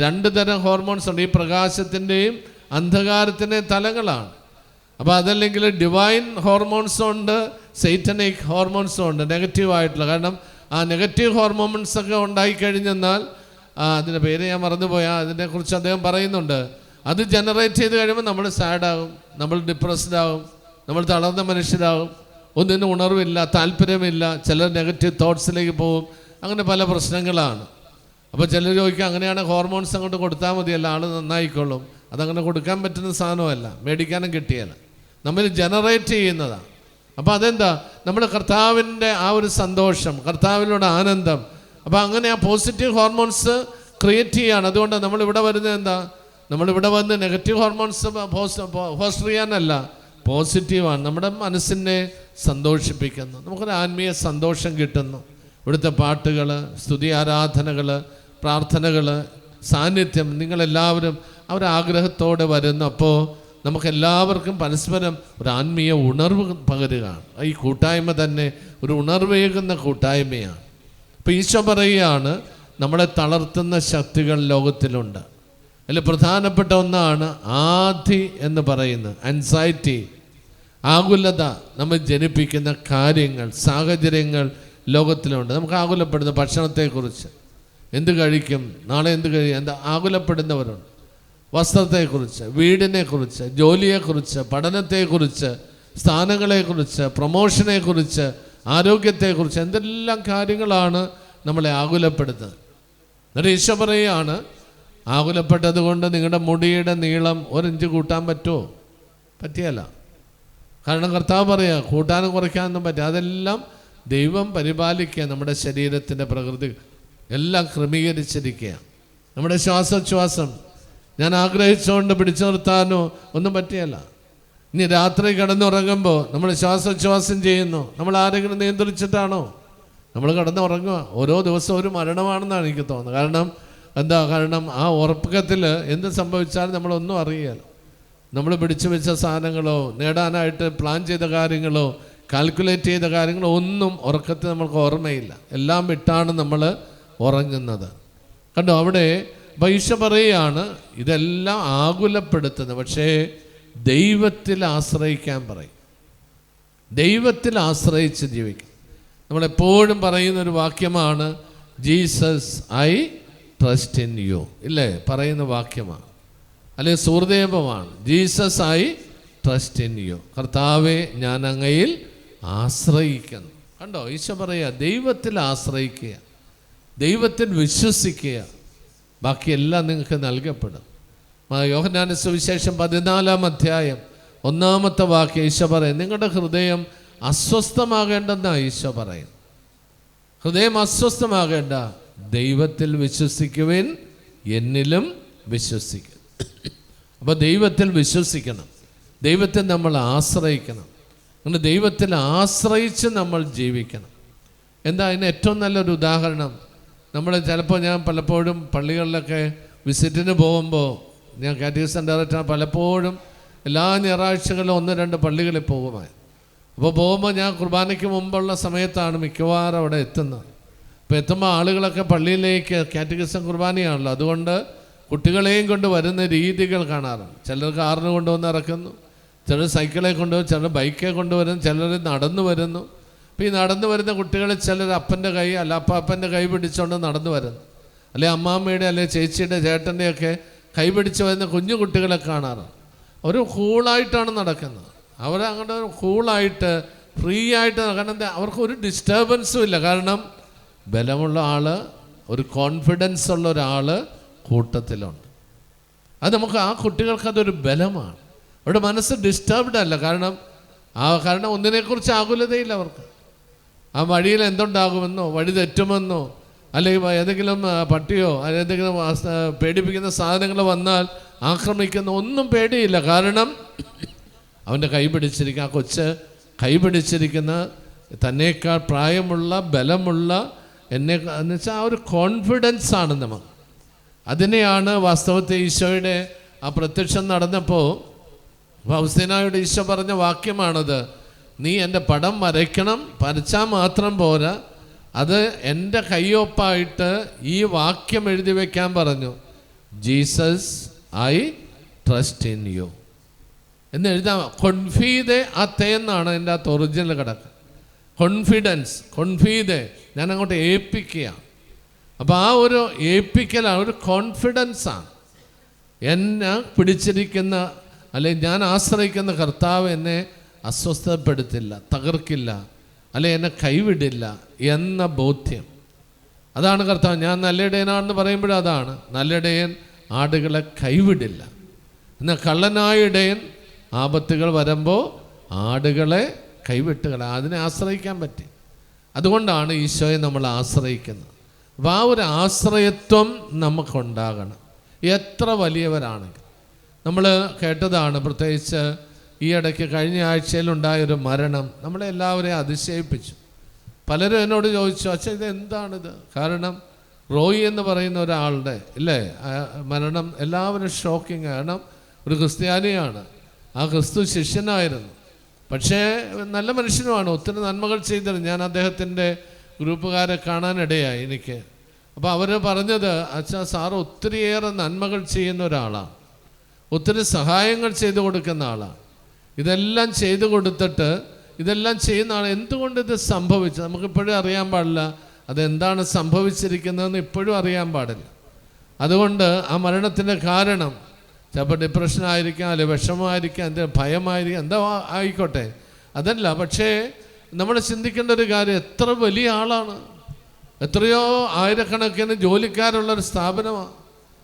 2 തരം ഹോർമോൺസ് ഉണ്ട്. ഈ പ്രകാശത്തിൻ്റെയും അന്ധകാരത്തിൻ്റെയും തലങ്ങളാണ്. അപ്പോൾ അതല്ലെങ്കിൽ ഡിവൈൻ ഹോർമോൺസും ഉണ്ട്, സൈറ്റനിക് ഹോർമോൺസും ഉണ്ട്, നെഗറ്റീവായിട്ടുള്ള. കാരണം ആ നെഗറ്റീവ് ഹോർമോൺസൊക്കെ ഉണ്ടായിക്കഴിഞ്ഞെന്നാൽ അതിൻ്റെ പേര് ഞാൻ മറന്നുപോയാൽ അതിനെക്കുറിച്ച് അദ്ദേഹം പറയുന്നുണ്ട്. അത് ജനറേറ്റ് ചെയ്ത് കഴിയുമ്പോൾ നമ്മൾ സാഡാകും, നമ്മൾ ഡിപ്രസ്ഡ് ആകും, നമ്മൾ തളർന്ന മനുഷ്യരാകും, ഒന്നിനും ഉണർവില്ല, താല്പര്യമില്ല, ചിലർ നെഗറ്റീവ് തോട്ട്സിലേക്ക് പോകും. അങ്ങനെ പല പ്രശ്നങ്ങളാണ്. അപ്പോൾ ചിലർ ചോദിക്കുക, അങ്ങനെയാണ് ഹോർമോൺസ് അങ്ങോട്ട് കൊടുത്താൽ മതിയല്ല, ആൾ നന്നായിക്കൊള്ളും. അതങ്ങനെ കൊടുക്കാൻ പറ്റുന്ന സാധനമല്ല, മേടിക്കാനും കിട്ടിയല്ല, നമ്മൾ ജനറേറ്റ് ചെയ്യുന്നതാണ്. അപ്പോൾ അതെന്താ, നമ്മൾ കർത്താവിൻ്റെ ആ ഒരു സന്തോഷം, കർത്താവിനോട് ആനന്ദം, അപ്പോൾ അങ്ങനെ ആ പോസിറ്റീവ് ഹോർമോൺസ് ക്രിയേറ്റ് ചെയ്യുകയാണ്. അതുകൊണ്ട് നമ്മളിവിടെ വരുന്നത് എന്താ, നമ്മളിവിടെ വന്ന് നെഗറ്റീവ് ഹോർമോൺസ് ഫോസ്റ്റർ ചെയ്യാനല്ല, പോസിറ്റീവാണ്. നമ്മുടെ മനസ്സിനെ സന്തോഷിപ്പിക്കുന്നു, നമുക്കൊരു ആത്മീയ സന്തോഷം കിട്ടുന്നു. ഇവിടുത്തെ പാട്ടുകൾ, സ്തുതി ആരാധനകൾ, പ്രാർത്ഥനകൾ, സാന്നിധ്യം, നിങ്ങളെല്ലാവരും അവരാഗ്രഹത്തോടെ വരുന്നു. അപ്പോൾ നമുക്കെല്ലാവർക്കും പരസ്പരം ഒരു ആത്മീയ ഉണർവ് പകരുകയാണ്. ഈ കൂട്ടായ്മ തന്നെ ഒരു ഉണർവേകുന്ന കൂട്ടായ്മയാണ്. അപ്പോൾ ഈശോ പറയുകയാണ്, നമ്മളെ തളർത്തുന്ന ശക്തികൾ ലോകത്തിലുണ്ട്. അതിൽ പ്രധാനപ്പെട്ട ഒന്നാണ് ആധി എന്ന് പറയുന്നത്, ആൻസൈറ്റി, ആകുലത. നമ്മൾ ജനിപ്പിക്കുന്ന കാര്യങ്ങൾ, സാഹചര്യങ്ങൾ ലോകത്തിലുണ്ട്. നമുക്ക് ആകുലപ്പെടുന്ന ഭക്ഷണത്തെക്കുറിച്ച്, എന്ത് കഴിക്കും, നാളെ എന്ത് കഴിയും, എന്താ ആകുലപ്പെടുന്നവരുണ്ട്. വസ്ത്രത്തെക്കുറിച്ച്, വീടിനെക്കുറിച്ച്, ജോലിയെക്കുറിച്ച്, പഠനത്തെക്കുറിച്ച്, സ്ഥാനങ്ങളെക്കുറിച്ച്, പ്രൊമോഷനെക്കുറിച്ച്, ആരോഗ്യത്തെക്കുറിച്ച്, എന്തെല്ലാം കാര്യങ്ങളാണ് നമ്മളെ ആകുലപ്പെടുത്തുന്നത്. എന്നിട്ട് ഈശോ പറയുകയാണ്, ആകുലപ്പെട്ടത് കൊണ്ട് നിങ്ങളുടെ മുടിയുടെ നീളം 1 ഇഞ്ച് കൂട്ടാൻ പറ്റുമോ? പറ്റിയല്ല. കാരണം കർത്താവ് പറയുക, കൂട്ടാനും കുറയ്ക്കാനൊന്നും പറ്റുക. അതെല്ലാം ദൈവം പരിപാലിക്കുക. നമ്മുടെ ശരീരത്തിൻ്റെ പ്രകൃതി എല്ലാം ക്രമീകരിച്ചിരിക്കുക. നമ്മുടെ ശ്വാസോച്ഛ്വാസം ഞാൻ ആഗ്രഹിച്ചുകൊണ്ട് പിടിച്ചു നിർത്താനോ ഒന്നും പറ്റിയല്ല. ഇനി രാത്രി കിടന്നുറങ്ങുമ്പോൾ നമ്മൾ ശ്വാസോച്ഛ്വാസം ചെയ്യുന്നു, നമ്മൾ ആരെങ്കിലും നിയന്ത്രിച്ചിട്ടാണോ? നമ്മൾ കിടന്നുറങ്ങുക. ഓരോ ദിവസവും ഒരു മരണമാണെന്നാണ് എനിക്ക് തോന്നുന്നത്. കാരണം ആ ഉറക്കത്തിൽ എന്ത് സംഭവിച്ചാലും നമ്മളൊന്നും അറിയില്ല. നമ്മൾ പിടിച്ചു വെച്ച സാധനങ്ങളോ, നേടാനായിട്ട് പ്ലാൻ ചെയ്ത കാര്യങ്ങളോ, കാൽക്കുലേറ്റ് ചെയ്ത കാര്യങ്ങൾ ഒന്നും ഉറക്കത്തിൽ നമ്മൾക്ക് ഓർമ്മയില്ല. എല്ലാം വിട്ടാണ് നമ്മൾ ഉറങ്ങുന്നത്. കണ്ടോ അവിടെ പൈസ പറയുകയാണ് ഇതെല്ലാം ആകുലപ്പെടുത്തുന്നത്. പക്ഷേ ദൈവത്തിൽ ആശ്രയിക്കാൻ പറയും. ദൈവത്തിൽ ആശ്രയിച്ച് ജീവിക്കും. നമ്മളെപ്പോഴും പറയുന്നൊരു വാക്യമാണ് Jesus I trust in you, ഇല്ലേ? പറയുന്ന വാക്യമാണ്, അല്ലെങ്കിൽ സുഹൃദേവമാണ്. Jesus I trust in you. കർത്താവെ ഞാൻ അങ്ങയിൽ ആശ്രയിക്കുന്നു. കണ്ടോ ഈശോ പറയുക ദൈവത്തിൽ ആശ്രയിക്കുക, ദൈവത്തിൽ വിശ്വസിക്കുക, ബാക്കിയെല്ലാം നിങ്ങൾക്ക് നൽകപ്പെടും. യോഹന്നാന്റെ സുവിശേഷം 14-ാം അധ്യായം 1-ാമത്തെ വാക്യം ഈശോ പറയും നിങ്ങളുടെ ഹൃദയം അസ്വസ്ഥമാകേണ്ടെന്നാണ് ഈശോ പറയും. ഹൃദയം അസ്വസ്ഥമാകേണ്ട, ദൈവത്തിൽ വിശ്വസിക്കുവിൻ, എന്നിലും വിശ്വസിക്കും. അപ്പോൾ ദൈവത്തിൽ വിശ്വസിക്കണം, ദൈവത്തിൽ നമ്മൾ ആശ്രയിക്കണം. അങ്ങനെ ദൈവത്തിൽ ആശ്രയിച്ച് നമ്മൾ ജീവിക്കണം. എന്താ അതിന് ഏറ്റവും നല്ലൊരു ഉദാഹരണം? നമ്മൾ ചിലപ്പോൾ ഞാൻ പലപ്പോഴും പള്ളികളിലൊക്കെ വിസിറ്റിന് പോകുമ്പോൾ, ഞാൻ കാറ്റഗിസം ഡയറക്ടർ, പലപ്പോഴും എല്ലാ ഞായറാഴ്ചകളിലും 1-2 പള്ളികളിൽ പോകുമായി. അപ്പോൾ പോകുമ്പോൾ ഞാൻ കുർബാനയ്ക്ക് മുമ്പുള്ള സമയത്താണ് മിക്കവാറും അവിടെ എത്തുന്നത്. അപ്പോൾ എത്തുമ്പോൾ ആളുകളൊക്കെ പള്ളിയിലേക്ക്, കാറ്റഗിസം കുർബാനയാണല്ലോ, അതുകൊണ്ട് കുട്ടികളെയും കൊണ്ട് വരുന്ന രീതികൾ കാണാറുണ്ട്. ചിലർ കാറിന് കൊണ്ടുവന്ന് ഇറക്കുന്നു, ചിലർ സൈക്കിളെ കൊണ്ടുവരും, ചിലർ ബൈക്കെ കൊണ്ടുവരുന്നു, ചിലർ നടന്നു വരുന്നു. അപ്പോൾ ഈ നടന്നു വരുന്ന കുട്ടികൾ ചിലർ അപ്പൻ്റെ കൈ അല്ല അപ്പാപ്പൻ്റെ കൈ പിടിച്ചുകൊണ്ട് നടന്നു വരുന്നു, അല്ലെങ്കിൽ അമ്മാമ്മയുടെ അല്ലെങ്കിൽ ചേച്ചിയുടെ ചേട്ടൻ്റെയൊക്കെ കൈ പിടിച്ച് വരുന്ന കുഞ്ഞു കുട്ടികളെ കാണാറുണ്ട്. അവർ കൂളായിട്ടാണ് നടക്കുന്നത്. അവരങ്ങനെ കൂളായിട്ട് ഫ്രീ ആയിട്ട്, കാരണം അവർക്ക് ഒരു ഡിസ്റ്റർബൻസും ഇല്ല. കാരണം ബലമുള്ള ആൾ, ഒരു കോൺഫിഡൻസ് ഉള്ള ഒരാൾ കൂട്ടത്തിലുണ്ട്. അത് നമുക്ക് ആ കുട്ടികൾക്കതൊരു ബലമാണ്. അവരുടെ മനസ്സ് ഡിസ്റ്റർബ്ഡ് അല്ല. കാരണം ഒന്നിനെക്കുറിച്ച് ആകുലതയില്ല അവർക്ക്. ആ വഴിയിൽ എന്തുണ്ടാകുമെന്നോ, വഴി തെറ്റുമെന്നോ, അല്ലെങ്കിൽ ഏതെങ്കിലും പട്ടിയോ ഏതെങ്കിലും പേടിപ്പിക്കുന്ന സാധനങ്ങൾ വന്നാൽ ആക്രമിക്കുന്ന ഒന്നും പേടിയില്ല. കാരണം അവൻ്റെ കൈ പിടിച്ചിരിക്കുന്ന, ആ കൊച്ച് കൈ പിടിച്ചിരിക്കുന്ന തന്നേക്കാൾ പ്രായമുള്ള ബലമുള്ള എന്ന് വെച്ചാൽ ആ ഒരു കോൺഫിഡൻസ് ആണ് നമുക്ക്. അതിനെയാണ് വാസ്തവത്തിൽ ഈശോയുടെ ആ പ്രത്യക്ഷം നടന്നപ്പോൾ ഫൗസ്തീനായോട് ഈശോ പറഞ്ഞ വാക്യമാണത്. നീ എൻ്റെ പടം വരയ്ക്കണം, വരച്ചാൽ മാത്രം പോരാ, അത് എൻ്റെ കയ്യൊപ്പായിട്ട് ഈ വാക്യം എഴുതി വയ്ക്കാൻ പറഞ്ഞു. Jesus I trust in you എന്ന് എഴുതാം. കൊൺഫീദെ അത്തേ എന്നാണ് എൻ്റെ അകത്ത് ഒറിജിനൽ കിടക്കുക. കൊൺഫീദെ ഞാൻ അങ്ങോട്ട് ഏൽപ്പിക്കുക. അപ്പോൾ ആ ഒരു ഏൽപ്പിക്കലാണ്, ഒരു കോൺഫിഡൻസാണ്. എന്നെ പിടിച്ചിരിക്കുന്ന അല്ലെങ്കിൽ ഞാൻ ആശ്രയിക്കുന്ന കർത്താവ് എന്നെ അസ്വസ്ഥപ്പെടുത്തില്ല, തകർക്കില്ല, അല്ലെ എന്നെ കൈവിടില്ല എന്ന ബോധ്യം. അതാണ് കർത്താവ്. ഞാൻ നല്ലിടയനാണെന്ന് പറയുമ്പോഴും അതാണ്, നല്ലിടയൻ ആടുകളെ കൈവിടില്ല. എന്നാൽ കള്ളനായ ഇടയൻ ആപത്തുകൾ വരുമ്പോൾ ആടുകളെ കൈവിട്ടുകളെ, അതിനെ ആശ്രയിക്കാൻ പറ്റി. അതുകൊണ്ടാണ് ഈശോയെ നമ്മൾ ആശ്രയിക്കുന്നത്. അപ്പോൾ ആ ഒരു ആശ്രയത്വം നമുക്കുണ്ടാകണം. എത്ര വലിയവരാണെങ്കിൽ നമ്മൾ കേട്ടതാണ്, പ്രത്യേകിച്ച് ഈ ഇടയ്ക്ക് കഴിഞ്ഞ ആഴ്ചയിലുണ്ടായൊരു മരണം നമ്മളെ എല്ലാവരെയും അതിശയിപ്പിച്ചു. പലരും എന്നോട് ചോദിച്ചു, അച്ഛാ ഇതെന്താണിത്? കാരണം റോയി എന്ന് പറയുന്ന ഒരാളുടെ ഇല്ലേ മരണം എല്ലാവരും ഷോക്കിങ്. കാരണം ഒരു ക്രിസ്ത്യാനിയാണ്, ആ ക്രിസ്തു ശിഷ്യനായിരുന്നു, പക്ഷേ നല്ല മനുഷ്യനുമാണ്, ഒത്തിരി നന്മകൾ ചെയ്തിരുന്നു. ഞാൻ അദ്ദേഹത്തിൻ്റെ ഗ്രൂപ്പുകാരെ കാണാനിടയായി എനിക്ക്. അപ്പോൾ അവർ പറഞ്ഞത്, അച്ഛാ സാറ് ഒത്തിരിയേറെ നന്മകൾ ചെയ്യുന്ന ഒരാളാണ്, ഒത്തിരി സഹായങ്ങൾ ചെയ്തു കൊടുക്കുന്ന ആളാണ്. ഇതെല്ലാം ചെയ്തു കൊടുത്തിട്ട് ഇതെല്ലാം ചെയ്യുന്ന ആൾ എന്തുകൊണ്ട് ഇത് സംഭവിച്ചു നമുക്കിപ്പോഴും അറിയാൻ പാടില്ല. അതെന്താണ് സംഭവിച്ചിരിക്കുന്നതെന്ന് ഇപ്പോഴും അറിയാൻ പാടില്ല. അതുകൊണ്ട് ആ മരണത്തിൻ്റെ കാരണം ചിലപ്പോൾ ഡിപ്രഷൻ ആയിരിക്കാം, അല്ലെങ്കിൽ വിഷമമായിരിക്കാം, എന്തെങ്കിലും ഭയമായിരിക്കാം, എന്താ ആയിക്കോട്ടെ, അതല്ല. പക്ഷേ നമ്മൾ ചിന്തിക്കേണ്ട ഒരു കാര്യം, എത്ര വലിയ ആളാണ്, എത്രയോ ആയിരക്കണക്കിന് ജോലിക്കാരുള്ളൊരു സ്ഥാപനമാണ്,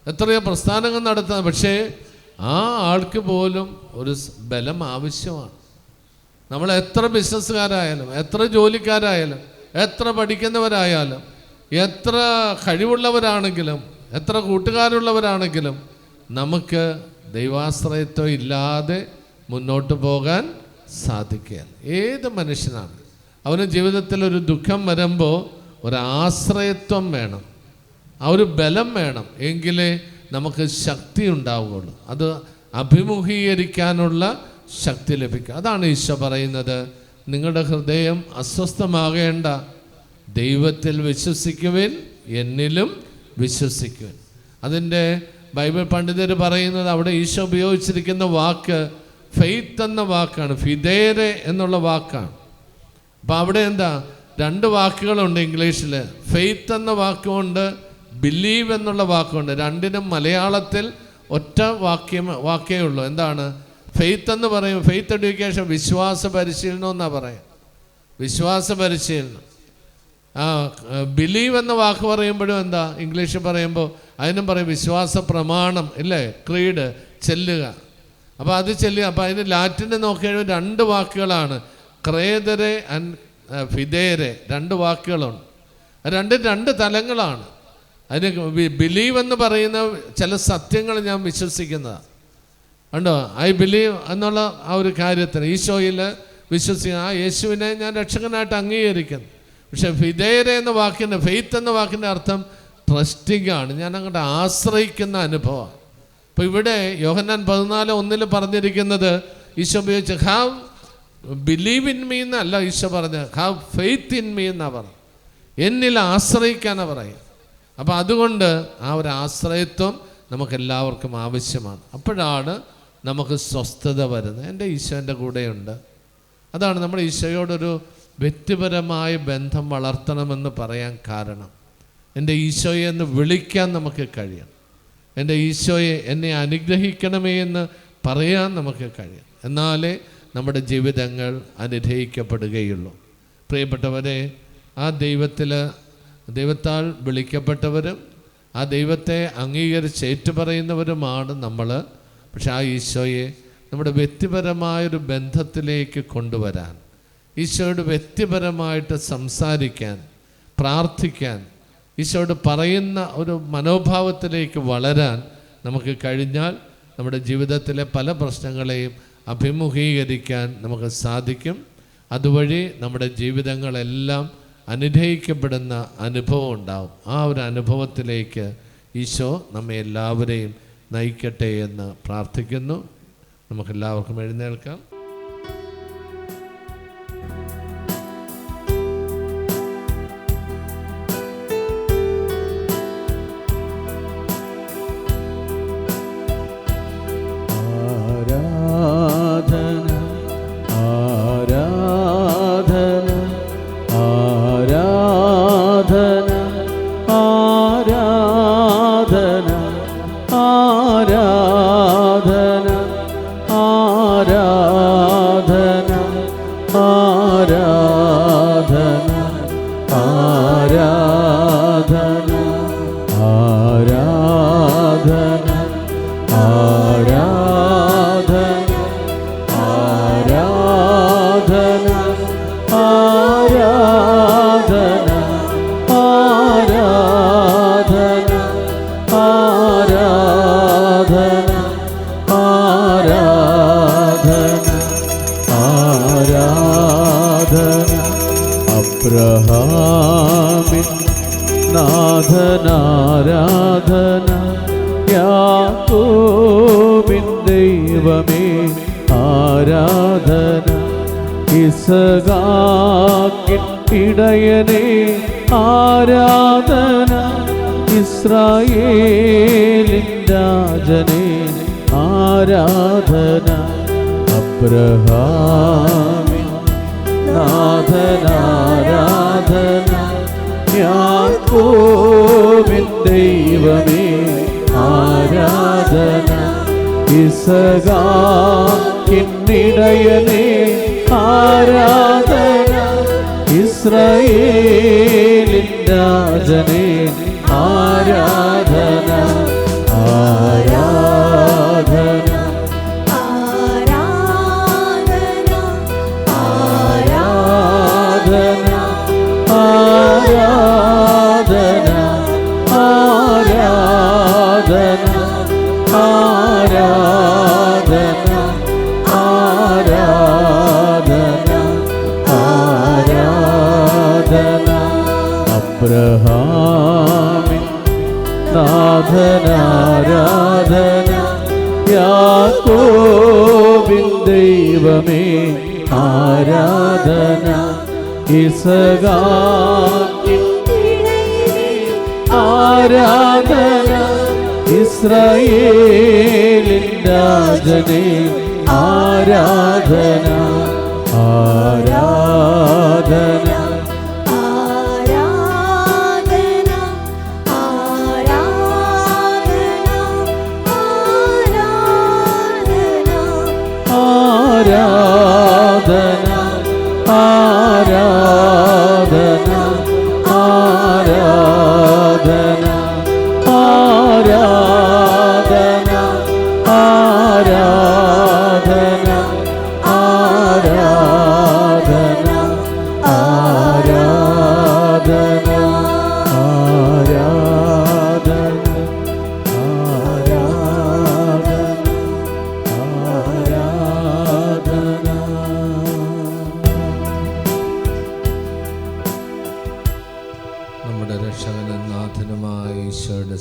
എത്രയോ പ്രസ്ഥാനങ്ങൾ നടത്തുന്നത്. പക്ഷേ ആ ആൾക്ക് പോലും ഒരു ബലം ആവശ്യമാണ്. നമ്മൾ എത്ര ബിസിനസ്സുകാരായാലും, എത്ര ജോലിക്കാരായാലും, എത്ര പഠിക്കുന്നവരായാലും, എത്ര കഴിവുള്ളവരാണെങ്കിലും, എത്ര കൂട്ടുകാരുള്ളവരാണെങ്കിലും നമുക്ക് ദൈവാശ്രയത്വം ഇല്ലാതെ മുന്നോട്ട് പോകാൻ സാധിക്കുകയില്ല. ഏത് മനുഷ്യനാണ് അവന് ജീവിതത്തിൽ ഒരു ദുഃഖം വരുമ്പോൾ ഒരാശ്രയത്വം വേണം, ആ ഒരു ബലം വേണം, എങ്കിലേ നമുക്ക് ശക്തി ഉണ്ടാവുകയുള്ളൂ. അത് അഭിമുഖീകരിക്കാനുള്ള ശക്തി ലഭിക്കുക. അതാണ് ഈശോ പറയുന്നത്, നിങ്ങളുടെ ഹൃദയം അസ്വസ്ഥമാകേണ്ട, ദൈവത്തിൽ വിശ്വസിക്കുവിൻ, എന്നിലും വിശ്വസിക്കുവിൻ. അതിൻ്റെ ബൈബിൾ പണ്ഡിതർ പറയുന്നത് അവിടെ ഈശോ ഉപയോഗിച്ചിരിക്കുന്ന വാക്ക് ഫെയ്ത്ത് എന്ന വാക്കാണ്, ഫിദേരെ എന്നുള്ള വാക്കാണ്. അപ്പം അവിടെ എന്താ, രണ്ട് വാക്കുകളുണ്ട് ഇംഗ്ലീഷിൽ. ഫെയ്ത്ത് എന്ന വാക്കുമുണ്ട്, ബിലീവ് എന്നുള്ള വാക്കുണ്ട്. രണ്ടിനും മലയാളത്തിൽ ഒറ്റ വാക്കേ ഉള്ളൂ. എന്താണ് ഫെയ്ത്ത് എന്ന് പറയും? ഫെയ്ത്ത് എഡ്യൂക്കേഷൻ, വിശ്വാസ പരിശീലനം എന്നാണ് പറയുക, വിശ്വാസ പരിശീലനം. ബിലീവ് എന്ന വാക്ക് പറയുമ്പോഴും എന്താ, ഇംഗ്ലീഷിൽ പറയുമ്പോൾ അതിനും പറയും വിശ്വാസ പ്രമാണം, ഇല്ലേ, ക്രീഡ്, ചെല്ലുക. അപ്പോൾ അത് ചെല്ലുക. അപ്പോൾ അതിന് ലാറ്റിന് നോക്കിക്കഴിയുമ്പോൾ രണ്ട് വാക്കുകളാണ്, ക്രേദരെ ആൻഡ് ഫിദേരെ, രണ്ട് വാക്കുകളുണ്ട്. രണ്ടും രണ്ട് തലങ്ങളാണ്. അതിന് ബിലീവ് എന്ന് പറയുന്ന ചില സത്യങ്ങൾ ഞാൻ വിശ്വസിക്കുന്നതാണ്, കണ്ടോ, ഐ ബിലീവ് എന്നുള്ള ആ ഒരു കാര്യത്തിന് ഈശോയിൽ വിശ്വസിക്കുന്ന ആ യേശുവിനെ ഞാൻ രക്ഷകനായിട്ട് അംഗീകരിക്കുന്നു. പക്ഷെ ഫിദേരെ എന്ന വാക്കിൻ്റെ, ഫെയ്ത്ത് എന്ന വാക്കിൻ്റെ അർത്ഥം ട്രസ്റ്റിംഗ് ആണ്, ഞാൻ അങ്ങോട്ട് ആശ്രയിക്കുന്ന അനുഭവമാണ്. അപ്പോൾ ഇവിടെ യോഹന്നാൻ 14:1 പറഞ്ഞിരിക്കുന്നത് ഈശോ ഉപയോഗിച്ച് ഹാവ് ബിലീവ് ഇൻ മീ എന്നല്ല ഈശോ പറഞ്ഞത്, ഹാവ് ഫെയ്ത്ത് ഇൻ മീ എന്നാണ് പറഞ്ഞത്, എന്നിൽ ആശ്രയിക്കാനാണ് പറയുക. അപ്പോൾ അതുകൊണ്ട് ആ ഒരു ആശ്രയത്വം നമുക്കെല്ലാവർക്കും ആവശ്യമാണ്. അപ്പോഴാണ് നമുക്ക് സ്വസ്ഥത വരുന്നത്. എൻ്റെ ഈശോ എൻ്റെ കൂടെയുണ്ട്. അതാണ് നമ്മൾ ഈശോയോടൊരു വ്യക്തിപരമായ ബന്ധം വളർത്തണമെന്ന് പറയാൻ കാരണം. എൻ്റെ ഈശോയെ എന്ന് വിളിക്കാൻ നമുക്ക് കഴിയണം, എൻ്റെ ഈശോയെ എന്നെ അനുഗ്രഹിക്കണമേ എന്ന് പറയാൻ നമുക്ക് കഴിയും. എന്നാലേ നമ്മുടെ ജീവിതങ്ങൾ അനുഗ്രഹിക്കപ്പെടുകയുള്ളൂ. പ്രിയപ്പെട്ടവരെ, ആ ദൈവത്താൽ വിളിക്കപ്പെട്ടവരും ആ ദൈവത്തെ അംഗീകരിച്ച് ഏറ്റുപറയുന്നവരുമാണ് നമ്മൾ. പക്ഷെ ആ ഈശോയെ നമ്മുടെ വ്യക്തിപരമായൊരു ബന്ധത്തിലേക്ക് കൊണ്ടുവരാൻ, ഈശോയോട് വ്യക്തിപരമായിട്ട് സംസാരിക്കാൻ, പ്രാർത്ഥിക്കാൻ, ഈശോയോട് പറയുന്ന ഒരു മനോഭാവത്തിലേക്ക് വളരാൻ നമുക്ക് കഴിഞ്ഞാൽ നമ്മുടെ ജീവിതത്തിലെ പല പ്രശ്നങ്ങളെയും അഭിമുഖീകരിക്കാൻ നമുക്ക് സാധിക്കും. അതുവഴി നമ്മുടെ ജീവിതങ്ങളെല്ലാം അനുഗ്രഹിക്കപ്പെടുന്ന അനുഭവം ഉണ്ടാവും. ആ ഒരു അനുഭവത്തിലേക്ക് ഈശോ നമ്മെ എല്ലാവരെയും നയിക്കട്ടെ എന്ന് പ്രാർത്ഥിക്കുന്നു. നമുക്കെല്ലാവർക്കും എഴുന്നേൽക്കാം. അബ്രഹാമിൻ നാഥനാരാധന, യാക്കോബിൻ ദൈവമേ ആരാധന, ഇസ്ഹാക്കിൻ ഇടയനേ ആരാധന, ഇസ്രായേലിൻ രാജനേ ആരാധന. അബ്രഹാമിൻ നാഥനാരാധന, യാക്കോബിൻ ദൈവമേ ആരാധന, ഇസ്ഹാക്കിൻ ഇടയനേ ആരാധന, ഇസ്രായേലിൻ രാജനേ ആരാധന. ആരാധന ആരാധന ആരാധന ആരാധന ആരാധന ആരാധന. അബ്രഹാമിൻ നാഥനാരാധന, യാക്കോബിൻ ദൈവമേ ആരാധന ഇസഹാക്കിൻ ആരാധന ഇസ്രായേലിൻ രാജനേ ആരാധന ആരാധന ആരാധന ആരാധന ആരാധന ആരാധന ആരാധന ആരാധന ആരാധന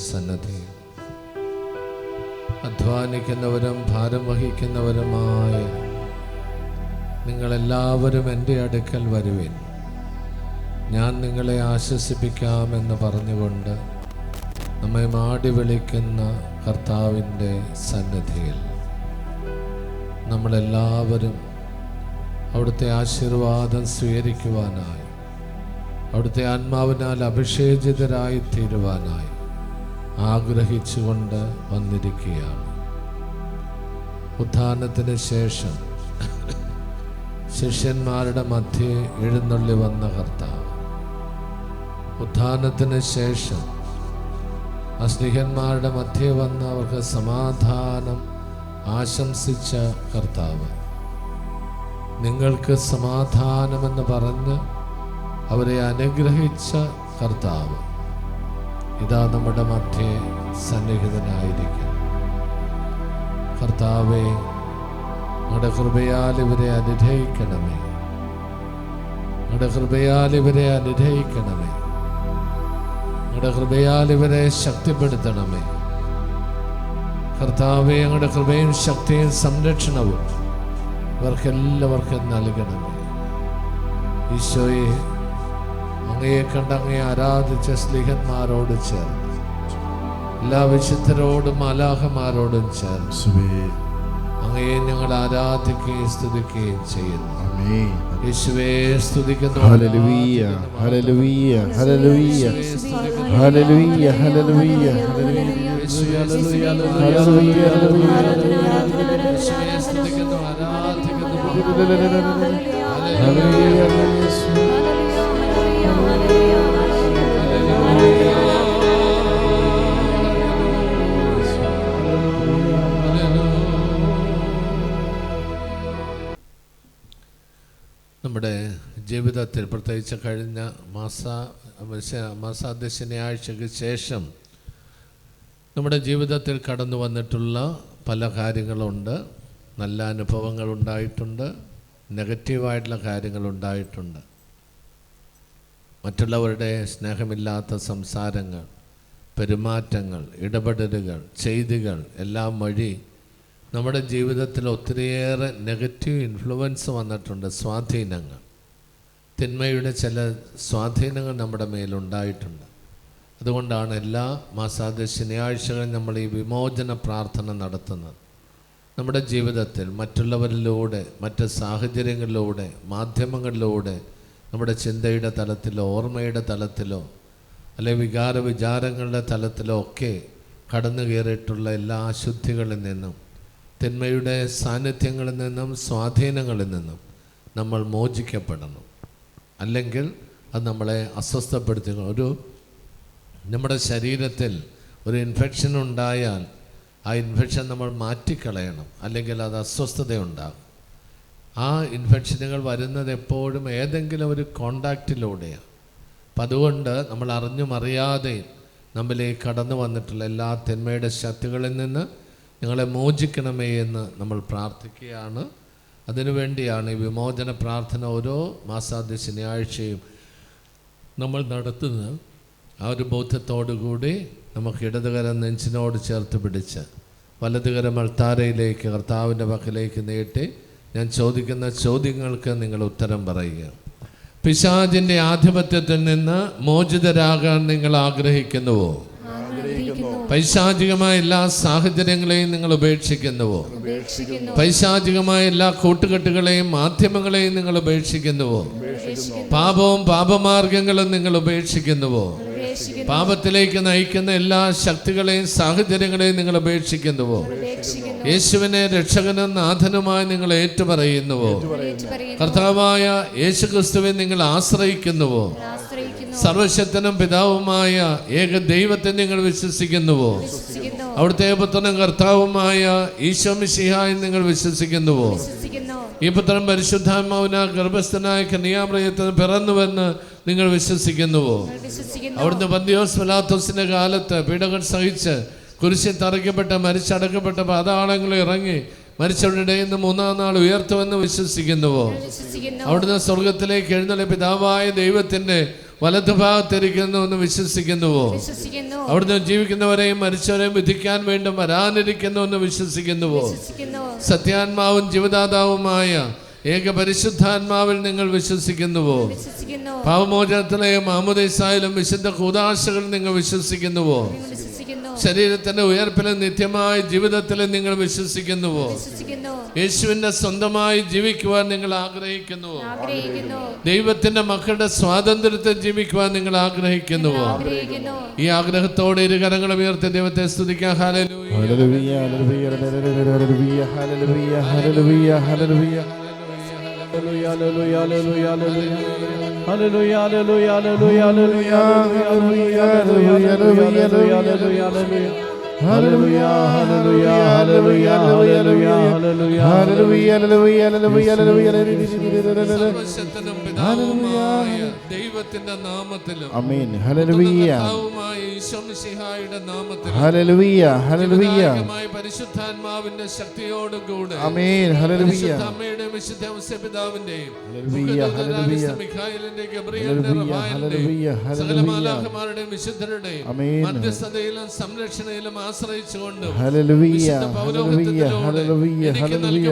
സന്നദ്ധി അധ്വാനിക്കുന്നവരും ഭാരം വഹിക്കുന്നവരുമായ നിങ്ങളെല്ലാവരും എൻ്റെ അടുക്കൽ വരുവിൻ, ഞാൻ നിങ്ങളെ ആശ്വസിപ്പിക്കാമെന്ന് പറഞ്ഞുകൊണ്ട് നമ്മെ മാടി വിളിക്കുന്ന കർത്താവിൻ്റെ സന്നിധിയിൽ നമ്മളെല്ലാവരും അവിടുത്തെ ആശീർവാദം സ്വീകരിക്കുവാനായി, അവിടുത്തെ ആത്മാവിനാൽ അഭിഷേചിതരായി തീരുവാനായി ആഗ്രഹിച്ചുകൊണ്ട് വന്നിരിക്കുകയാണ്. ഉത്ഥാനത്തിന് ശേഷം ശിഷ്യന്മാരുടെ മധ്യേ എഴുന്നള്ളി വന്ന കർത്താവ്, ഉത്ഥാനത്തിന് ശേഷം ആ സ്നേഹന്മാരുടെ മധ്യേ വന്ന് അവർക്ക് സമാധാനം ആശംസിച്ച കർത്താവ്, നിങ്ങൾക്ക് സമാധാനമെന്ന് പറഞ്ഞ് അവരെ അനുഗ്രഹിച്ച കർത്താവ് ഇതാ നമ്മുടെ മധ്യേ സന്നിഹിതനായിരിക്കും. കർത്താവേ, അങ്ങയുടെ കൃപയാൽ ഇവരെ അനുഗ്രഹിക്കണമേ, അങ്ങയുടെ കൃപയാൽ ഇവരെ അനുഗ്രഹിക്കണമേ, അങ്ങയുടെ കൃപയാൽ ഇവരെ ശക്തിപ്പെടുത്തണമേ. കർത്താവേ, അങ്ങയുടെ കൃപയും ശക്തിയും സംരക്ഷണവും ഇവർക്കെല്ലാവർക്കും നൽകണമേ. ഈശോയെ, അങ്ങയെ കണ്ട് അങ്ങയെ ആരാധിച്ച സ്ലീഹന്മാരോട് ചേർന്ന് എല്ലാ വിശുദ്ധരോടും മാലാഖമാരോടും ചേർന്ന് അങ്ങയെ ഞങ്ങൾ ആരാധിക്കുകയും സ്തുതിക്കുകയും ചെയ്യുന്നു. യേശുവേ സ്തുതിക്കുന്നു. ഹല്ലേലൂയ ഹല്ലേലൂയ ഹല്ലേലൂയ ഹല്ലേലൂയ ഹല്ലേലൂയ സ്തുതിക്കുന്നു, ആരാധിക്കുന്നു. നമ്മുടെ ജീവിതത്തിൽ പ്രത്യേകിച്ച് കഴിഞ്ഞ മാസാദ്യ ശനിയാഴ്ചയ്ക്ക് ശേഷം നമ്മുടെ ജീവിതത്തിൽ കടന്നു വന്നിട്ടുള്ള പല കാര്യങ്ങളുണ്ട്. നല്ല അനുഭവങ്ങൾ ഉണ്ടായിട്ടുണ്ട്, നെഗറ്റീവായിട്ടുള്ള കാര്യങ്ങളുണ്ടായിട്ടുണ്ട്. മറ്റുള്ളവരുടെ സ്നേഹമില്ലാത്ത സംസാരങ്ങൾ, പെരുമാറ്റങ്ങൾ, ഇടപെടലുകൾ, ചെയ്തികൾ എല്ലാം വഴി നമ്മുടെ ജീവിതത്തിൽ ഒത്തിരിയേറെ നെഗറ്റീവ് ഇൻഫ്ലുവൻസ് വന്നിട്ടുണ്ട്. സ്വാധീനങ്ങൾ, തിന്മയുടെ ചില സ്വാധീനങ്ങൾ നമ്മുടെ മേലുണ്ടായിട്ടുണ്ട്. അതുകൊണ്ടാണ് എല്ലാ മാസാദ്യ ശനിയാഴ്ചകളും നമ്മൾ ഈ വിമോചന പ്രാർത്ഥന നടത്തുന്നത്. നമ്മുടെ ജീവിതത്തിൽ മറ്റുള്ളവരിലൂടെ, മറ്റ് സാഹചര്യങ്ങളിലൂടെ, മാധ്യമങ്ങളിലൂടെ, നമ്മുടെ ചിന്തയുടെ തലത്തിലോ ഓർമ്മയുടെ തലത്തിലോ അല്ലെങ്കിൽ വികാര വിചാരങ്ങളുടെ തലത്തിലോ ഒക്കെ കടന്നു കയറിയിട്ടുള്ള എല്ലാ അശുദ്ധികളിൽ നിന്നും, തിന്മയുടെ സാന്നിധ്യങ്ങളിൽ നിന്നും, സ്വാധീനങ്ങളിൽ നിന്നും നമ്മൾ മോചിക്കപ്പെടണം. അല്ലെങ്കിൽ അത് നമ്മളെ അസ്വസ്ഥപ്പെടുത്തി. നമ്മുടെ ശരീരത്തിൽ ഒരു ഇൻഫെക്ഷൻ ഉണ്ടായാൽ ആ ഇൻഫെക്ഷൻ നമ്മൾ മാറ്റിക്കളയണം, അല്ലെങ്കിൽ അത് അസ്വസ്ഥതയുണ്ടാകും. ആ ഇൻഫെക്ഷനുകൾ വരുന്നത് എപ്പോഴും ഏതെങ്കിലും ഒരു കോണ്ടാക്റ്റിലൂടെയാണ്. അപ്പം അതുകൊണ്ട് നമ്മൾ അറിഞ്ഞും അറിയാതെയും നമ്മിലേക്ക് കടന്നു വന്നിട്ടുള്ള എല്ലാ തിന്മയുടെ ശക്തികളിൽ നിന്ന് ഞങ്ങളെ മോചിക്കണമേ എന്ന് നമ്മൾ പ്രാർത്ഥിക്കുകയാണ്. അതിനുവേണ്ടിയാണ് ഈ വിമോചന പ്രാർത്ഥന ഓരോ മാസാദ്യ ശനിയാഴ്ചയും നമ്മൾ നടത്തുന്നത്. ആ ഒരു ബോധ്യത്തോടുകൂടി നമുക്ക് ഇടതുകരം നെഞ്ചിനോട് ചേർത്ത് പിടിച്ച് വലതുകരം അൾത്താരയിലേക്ക് കർത്താവിൻ്റെ പക്കലേക്ക് നീട്ടി ഞാൻ ചോദിക്കുന്ന ചോദ്യങ്ങൾക്ക് നിങ്ങൾ ഉത്തരം പറയുക. പിശാചിൻ്റെ ആധിപത്യത്തിൽ നിന്ന് മോചിതരാകാൻ നിങ്ങൾ ആഗ്രഹിക്കുന്നുവോ? പൈശാചികമായ എല്ലാ സാഹചര്യങ്ങളെയും നിങ്ങൾ ഉപേക്ഷിക്കുന്നുവോ? പൈശാചികമായ എല്ലാ കൂട്ടുകെട്ടുകളെയും മാധ്യമങ്ങളെയും നിങ്ങൾ ഉപേക്ഷിക്കുന്നുവോ? പാപവും പാപമാർഗങ്ങളും നിങ്ങൾ ഉപേക്ഷിക്കുന്നുവോ? പാപത്തിലേക്ക് നയിക്കുന്ന എല്ലാ ശക്തികളെയും സാഹചര്യങ്ങളെയും നിങ്ങൾ ഉപേക്ഷിക്കുന്നുവോ? യേശുവിനെ രക്ഷകനും നാഥനുമായി നിങ്ങൾ ഏറ്റുപറയുന്നുവോ? കർത്താവായ യേശുക്രിസ്തുവിനെ നിങ്ങൾ ആശ്രയിക്കുന്നുവോ? സർവശക്തനും പിതാവുമായ ഏക ദൈവത്തെ നിങ്ങൾ വിശ്വസിക്കുന്നുവോ? അവിടുത്തെ പുത്രനും കർത്താവുമായ ഈശോ മിശിഹായെ നിങ്ങൾ വിശ്വസിക്കുന്നുവോ? ഈ പുത്രൻ പരിശുദ്ധാത്മാവിനാൽ ഗർഭസ്ഥനായ കന്യാമറിയത്തിൽ പിറന്നുവെന്ന് നിങ്ങൾ വിശ്വസിക്കുന്നുവോ? അവിടുന്ന് പന്തിയോസ് പിലാത്തോസിന്റെ കാലത്ത് പീഡകൾ സഹിച്ച് കുരിശിൽ തറയ്ക്കപ്പെട്ട് മരിച്ചടക്കപ്പെട്ട പാതാളങ്ങളിൽ ഇറങ്ങി മരിച്ചവരുടെ ഇടയിൽ നിന്ന് മൂന്നാം നാൾ ഉയർത്തുമെന്ന് വിശ്വസിക്കുന്നുവോ? അവിടുന്ന് സ്വർഗത്തിലേക്ക് എഴുന്നള്ളി പിതാവായ ദൈവത്തിന്റെ വലതുഭാഗത്തിരിക്കുന്നുവെന്ന് വിശ്വസിക്കുന്നുവോ? അവിടുന്ന് ജീവിക്കുന്നവരെയും മരിച്ചവരെയും വിധിക്കാൻ വേണ്ടി വരാനിരിക്കുന്നുവെന്ന് വിശ്വസിക്കുന്നുവോ? സത്യാത്മാവും ജീവദാതാവുമായ ഏക പരിശുദ്ധാത്മാവിൽ നിങ്ങൾ വിശ്വസിക്കുന്നുവോ? പാപമോചനത്തിലെയും മാമോദീസായിലും വിശുദ്ധ കൂദാശകളിൽ നിങ്ങൾ വിശ്വസിക്കുന്നുവോ? ശരീരത്തിന്റെ ഉയർപ്പിലും നിത്യമായ ജീവിതത്തിലും നിങ്ങൾ വിശ്വസിക്കുന്നുവോ? യേശുവിന്റെ സ്വന്തമായി ജീവിക്കുവാൻ നിങ്ങൾ ആഗ്രഹിക്കുന്നുവോ? ദൈവത്തിന്റെ മക്കളുടെ സ്വാതന്ത്ര്യത്തെ ജീവിക്കുവാൻ നിങ്ങൾ ആഗ്രഹിക്കുന്നുവോ? ഈ ആഗ്രഹത്തോടെ ഇരുകരങ്ങളും ഉയർത്തി ദൈവത്തെ സ്തുതിക്കാം. ഹല്ലേലൂയ, ഹല്ലേലൂയ, ഹല്ലേലൂയ, ഹല്ലേലൂയ, ഹല്ലേലൂയ, ഹല്ലേലൂയ, hallelujah. Hallelujah, hallelujah, hallelujah, hallelujah, hallelujah, hallelujah, hallelujah, hallelujah, hallelujah, hallelujah. Hallelujah, hallelujah, hallelujah, hallelujah, hallelujah, hallelujah, hallelujah, hallelujah. സർവശക്തനും പിതാവുമായ ദൈവത്തിന്റെ നാമത്തിലും ആമേൻ. ഹല്ലേലൂയ. കർത്താവുമായ ഈശോ മിശിഹായുടെ നാമത്തിലും ഹല്ലേലൂയ, ഹല്ലേലൂയ. പരിശുദ്ധാത്മാവിന്റെ ശക്തിയോടും കൂടെ ആമേൻ. ഹല്ലേലൂയ. വിശുദ്ധ അമ്മയുടെയും വിശുദ്ധ ഔസേപിതാവിന്റെയും ഹല്ലേലൂയ, ഹല്ലേലൂയ. മിഖായേലിന്റെയും ഗബ്രിയേലിന്റെയും റഫായേലിന്റെയും സകല മാലാഖമാരുടെയും വിശുദ്ധരുടെയും മധ്യസ്ഥതയിലും സംരക്ഷണയിലും ആശ്രയിച്ചുകൊണ്ട് ഹല്ലേലൂയ, ഹല്ലേലൂയ, ഹല്ലേലൂയ, ഹല്ലേലൂയ.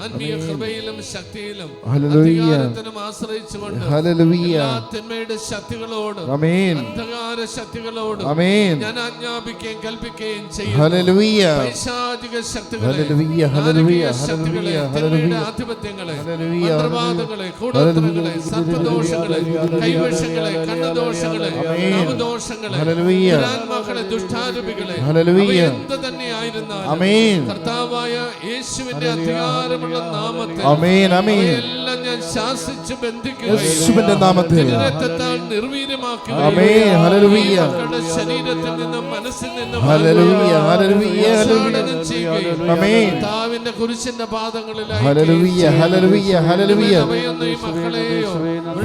ആത്മീയ കൃപയിലും ശക്തിയിലും ഹല്ലേലൂയ, അധികാരത്തിലും ആശ്രയിച്ചുകൊണ്ട് ഹല്ലേലൂയ. തിന്മയുടെ ശക്തികളോട് ആമേൻ. അന്ധകാര ശക്തികളോട് ആമേൻ. ഞാൻ ആജ്ഞാപിക്കുകയും കൽപ്പിക്കുകയും ചെയ്യും. ഹല്ലേലൂയ, പൈശാചിക ശക്തികളെ, ഹല്ലേലൂയ, ഹല്ലേലൂയ, ശക്തികളെ, ഹല്ലേലൂയ, തിന്മയുടെ ആധിപത്യങ്ങളെ, ഹല്ലേലൂയ, മന്ത്രവാദങ്ങളെ, കൂടോത്രങ്ങളെ, സർപ്പദോഷങ്ങളെ, കൈവശങ്ങളെ, കണ്ണുദോഷങ്ങളെ, നാമദോഷങ്ങളെ, ദുരാത്മാക്കളെ, ദുഷ്ടാരൂപികളെ, ഹല്ലേലൂയ. എന്ത് തന്നെയായിരുന്നാലും ആമേൻ. കർത്താവായ യേശുവിന്റെ അധികാരമുള്ള നാമത്തിൽ ആമേൻ, ആമേൻ. എല്ലാം ഞാൻ ശാസിച്ച് യേശുവിന്റെ നാമത്തിൽ രക്തത്താൽ നിർവീര്യമാക്കി ആമേൻ. ഹല്ലേലൂയ. മക്കളുടെ ശരീരത്തിൽ നിന്നും മനസ്സിൽ നിന്നും ഹല്ലേലൂയ, ഹല്ലേലൂയ, ഹല്ലേലൂയ. ആമേൻ. കർത്താവിന്റെ കുരിശിന്റെ പാദങ്ങളിലായി ഹല്ലേലൂയ, ഹല്ലേലൂയ, ഹല്ലേലൂയ. ഈ മക്കളെയോ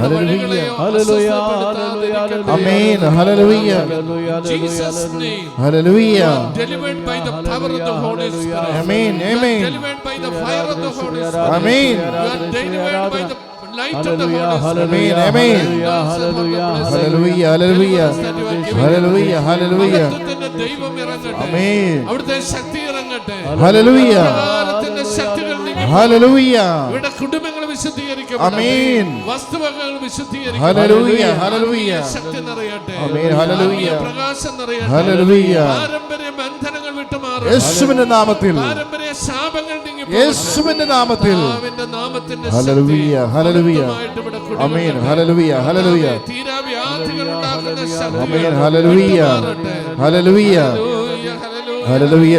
ഹല്ലേലൂയ, hallelujah, ആമേൻ. ഹല്ലേലൂയ, Jesus name. ഹല്ലേലൂയ. Delivered by the power of the Holy Spirit. ആമേൻ, ആമേൻ. Delivered by the fire of the Holy Spirit. ആമേൻ. You are delivered by the light of the Holy Spirit. ആമേൻ, ആമേൻ. ഹല്ലേലൂയ, ഹല്ലേലൂയ, ഹല്ലേലൂയ, ഹല്ലേലൂയ. ദൈവം ഇറങ്ങട്ടെ. ആമേൻ. അവിടുത്തെ ശക്തി ഇറങ്ങട്ടെ. ഹല്ലേലൂയ, അധികാരത്തിന്റെ ശക്തികൾ നീങ്ങി. ഹല്ലേലൂയ. ഇവിടെ കുടുംബങ്ങൾ വിശുദ്ധീകരിക്കപ്പെടട്ടെ. ആമേൻ. വസ്തുവകകൾ വിശുദ്ധീകരിക്കപ്പെടട്ടെ. ഹല്ലേലൂയ, ഹല്ലേലൂയ. ശക്തി നിറയട്ടെ. ആമേൻ. ഹല്ലേലൂയ. പ്രകാശം നിറയട്ടെ. ഹല്ലേലൂയ. പാരമ്പര്യ ബന്ധനങ്ങൾ വിട്ടുമാറട്ടെ. യേശുവിന്റെ നാമത്തിൽ, പാരമ്പര്യ ശാപങ്ങൾ നീങ്ങി യേശുവിന്റെ നാമത്തിൽ. കർത്താവിന്റെ നാമത്തിന്റെ ഹല്ലേലൂയ, ഹല്ലേലൂയ. ആമേൻ. ഹല്ലേലൂയ, ഹല്ലേലൂയ. തീരാവ്യാധികൾ ഉണ്ടാക്കുന്ന ശക്തി. ആമേൻ. ഹല്ലേലൂയ, ഹല്ലേലൂയ. ഹല്ലേലൂയ,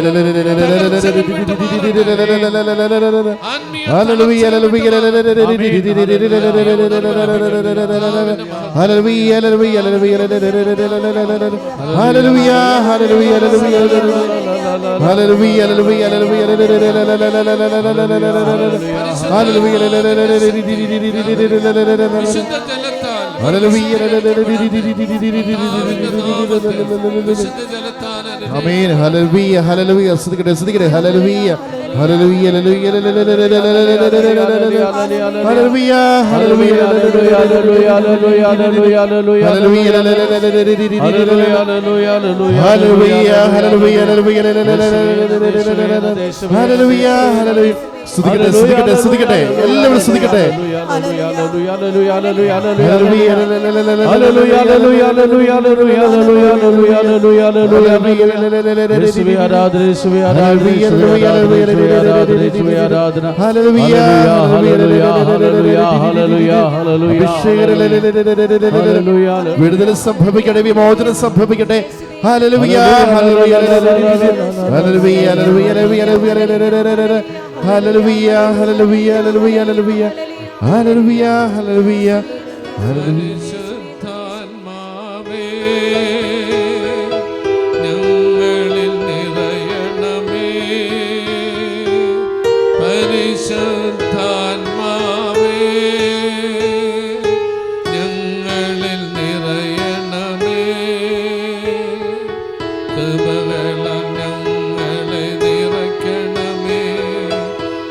വിശുദ്ധ ജലത്താൽ വിശുദ്ധ ജലത്താൽ ആമേൻ. ഹല്ലേലൂയ, ഹല്ലേലൂയ. സ്തുതിക്കട്ടെ, സ്തുതിക്കട്ടെ. ഹല്ലേലൂയ, ഹല്ലേലൂയ, ഹല്ലേലൂയ, ഹല്ലേലൂയ, ഹല്ലേലൂയ, ഹല്ലേലൂയ, ഹല്ലേലൂയ. സ്തുതിക്കട്ടെ, സ്തുതിക്കട്ടെ, സ്തുതിക്കട്ടെ, എല്ലാവരും സ്തുതിക്കട്ടെ. വിടുതൽ സംഭവിക്കട്ടെ, വിമോചനം സംഭവിക്കട്ടെ. ഹല്ലേലൂയ, ഹല്ലേലൂയ, ഹല്ലേലൂയ, ഹല്ലേലൂയ, ഹല്ലേലൂയ, ഹല്ലേലൂയ, ഹല്ലേലൂയ, ഹല്ലേലൂയ, ഹല്ലേലൂയ. പരിശുദ്ധാത്മാവേ, ഞങ്ങളിൽ നിറയണമേ. പരിശുദ്ധാത്മാവേ, ഞങ്ങളിൽ നിറയണമേ. കൃപകളാൽ ഞങ്ങളെ നിറയ്ക്കണമേ.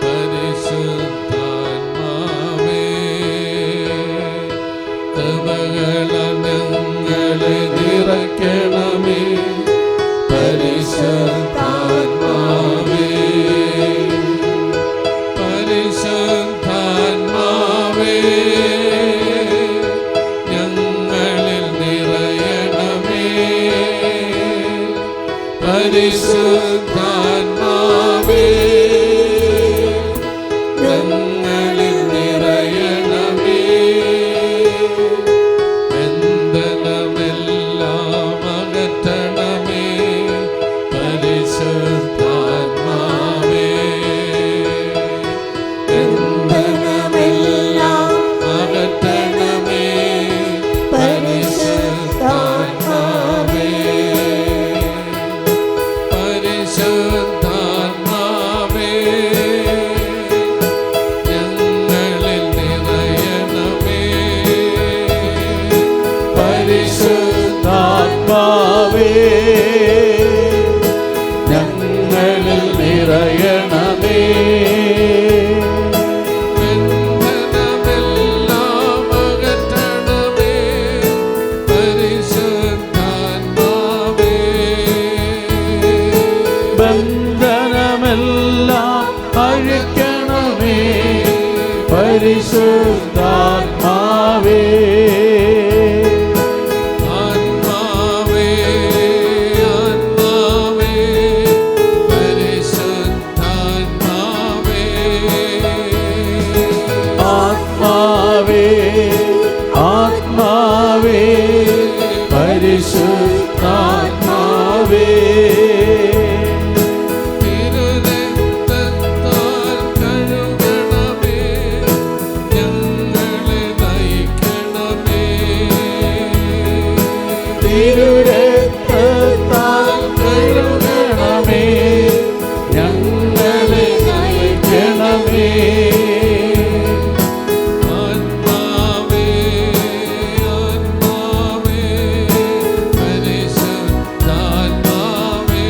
പരിശുദ്ധാത്മാവേ, കൃപകളാൽ ഞങ്ങളെ നിറയ്ക്കണമേ. പരിശുദ്ധാത്മാവേ, പരിശുദ്ധാത്മാവേ, ഞങ്ങളിൽ നിറയണമേ. പരിശുദ്ധാത്മാവേ, ഞങ്ങളിൽ നിറയണമേ. ബന്ധനമെല്ലാം അകറ്റണമേ. പരിശുദ്ധാത്മാവേ, ബന്ധനമെല്ലാം അകറ്റണമേ. പരിശുദ്ധാത്മാവേ, പരിശുദ്ധാത്മാവേ, ഞങ്ങളിൽ നിറയണമേ. പരിശുദ്ധാത്മാവേ, ഞങ്ങളിൽ നിറയണമേ. ബന്ധനമെല്ലാം അകറ്റണമേ. പരിശുദ്ധാത്മാവേ, ബന്ധനമെല്ലാം അഴിക്കണമേ. പരിശുദ്ധാത്മാവേ, ആത്മാവേ, ആത്മാവേ, പരിശുദ്ധാത്മാവേ, ആത്മാവേ, ആത്മാവേ, പരിശുദ്ധാത്മാവേ. തിരുരക്തത്താൽ കഴുകണമേ. ഞങ്ങളെ നയിക്കണമേ. തിരുരക്തത്താൽ കഴുകണമേ. ഞങ്ങളെ നയിക്കണമേ. ആത്മാവേ, ആത്മാവേ, പരിശുദ്ധാത്മാവേ,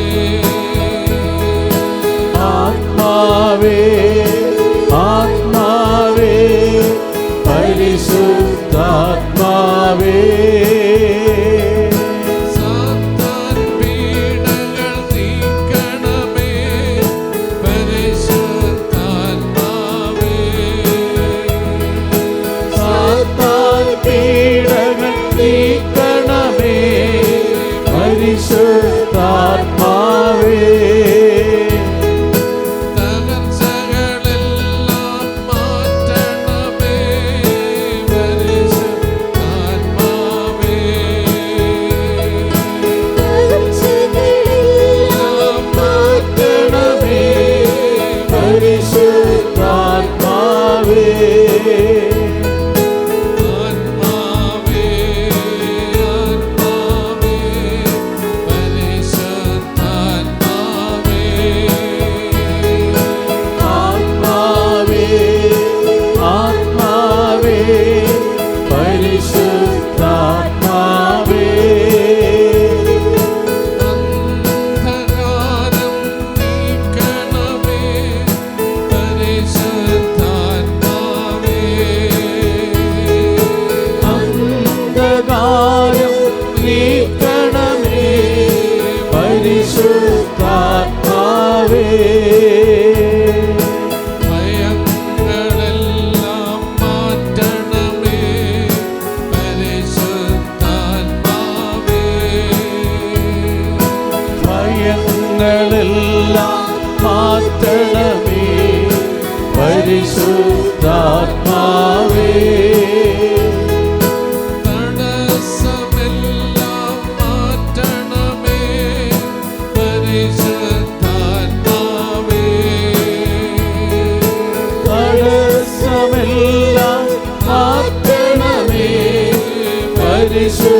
ആത്മാവേ, ആത്മാവേ, പരിശുദ്ധാത്മാവേ. സാത്താൻ പീഡകൾ നീക്കണമേ. പരിശുദ്ധാത്മാവേ, സാത്താൻ പീഡകൾ നീക്കണമേ. പരിശുദ്ധാത്മാവേ, തകർച്ചകളെല്ലാം മാറ്റണമേ. പരിശുദ്ധാത്മാവേ, എല്ലാം മാറ്റണമേ. പരിശുദ്ധാത്മാവേ, ആത്മാവേ, ആത്മാവേ, പരിശുദ്ധാത്മാവേ, ആത്മാവേ, ആത്മാവേ, പരിശുദ്ധാത്മാവേ. അന്ധകാരം നീക്കണമേ. പരിശുദ്ധാത്മാവേ, അന്ധകാരം നീക്കണമേ. പരിശുദ്ധാത്മാവേ, ഞങ്ങളെല്ലാം മാറ്റണമേ പരിശുദ്ധാത്മാവേ. തടസ്സമെല്ലാം മാറ്റണമേ പരിശുദ്ധാത്മാവേ. തടസ്സമെല്ലാം മാറ്റണമേ പരിശുദ്ധാത്മാവേ.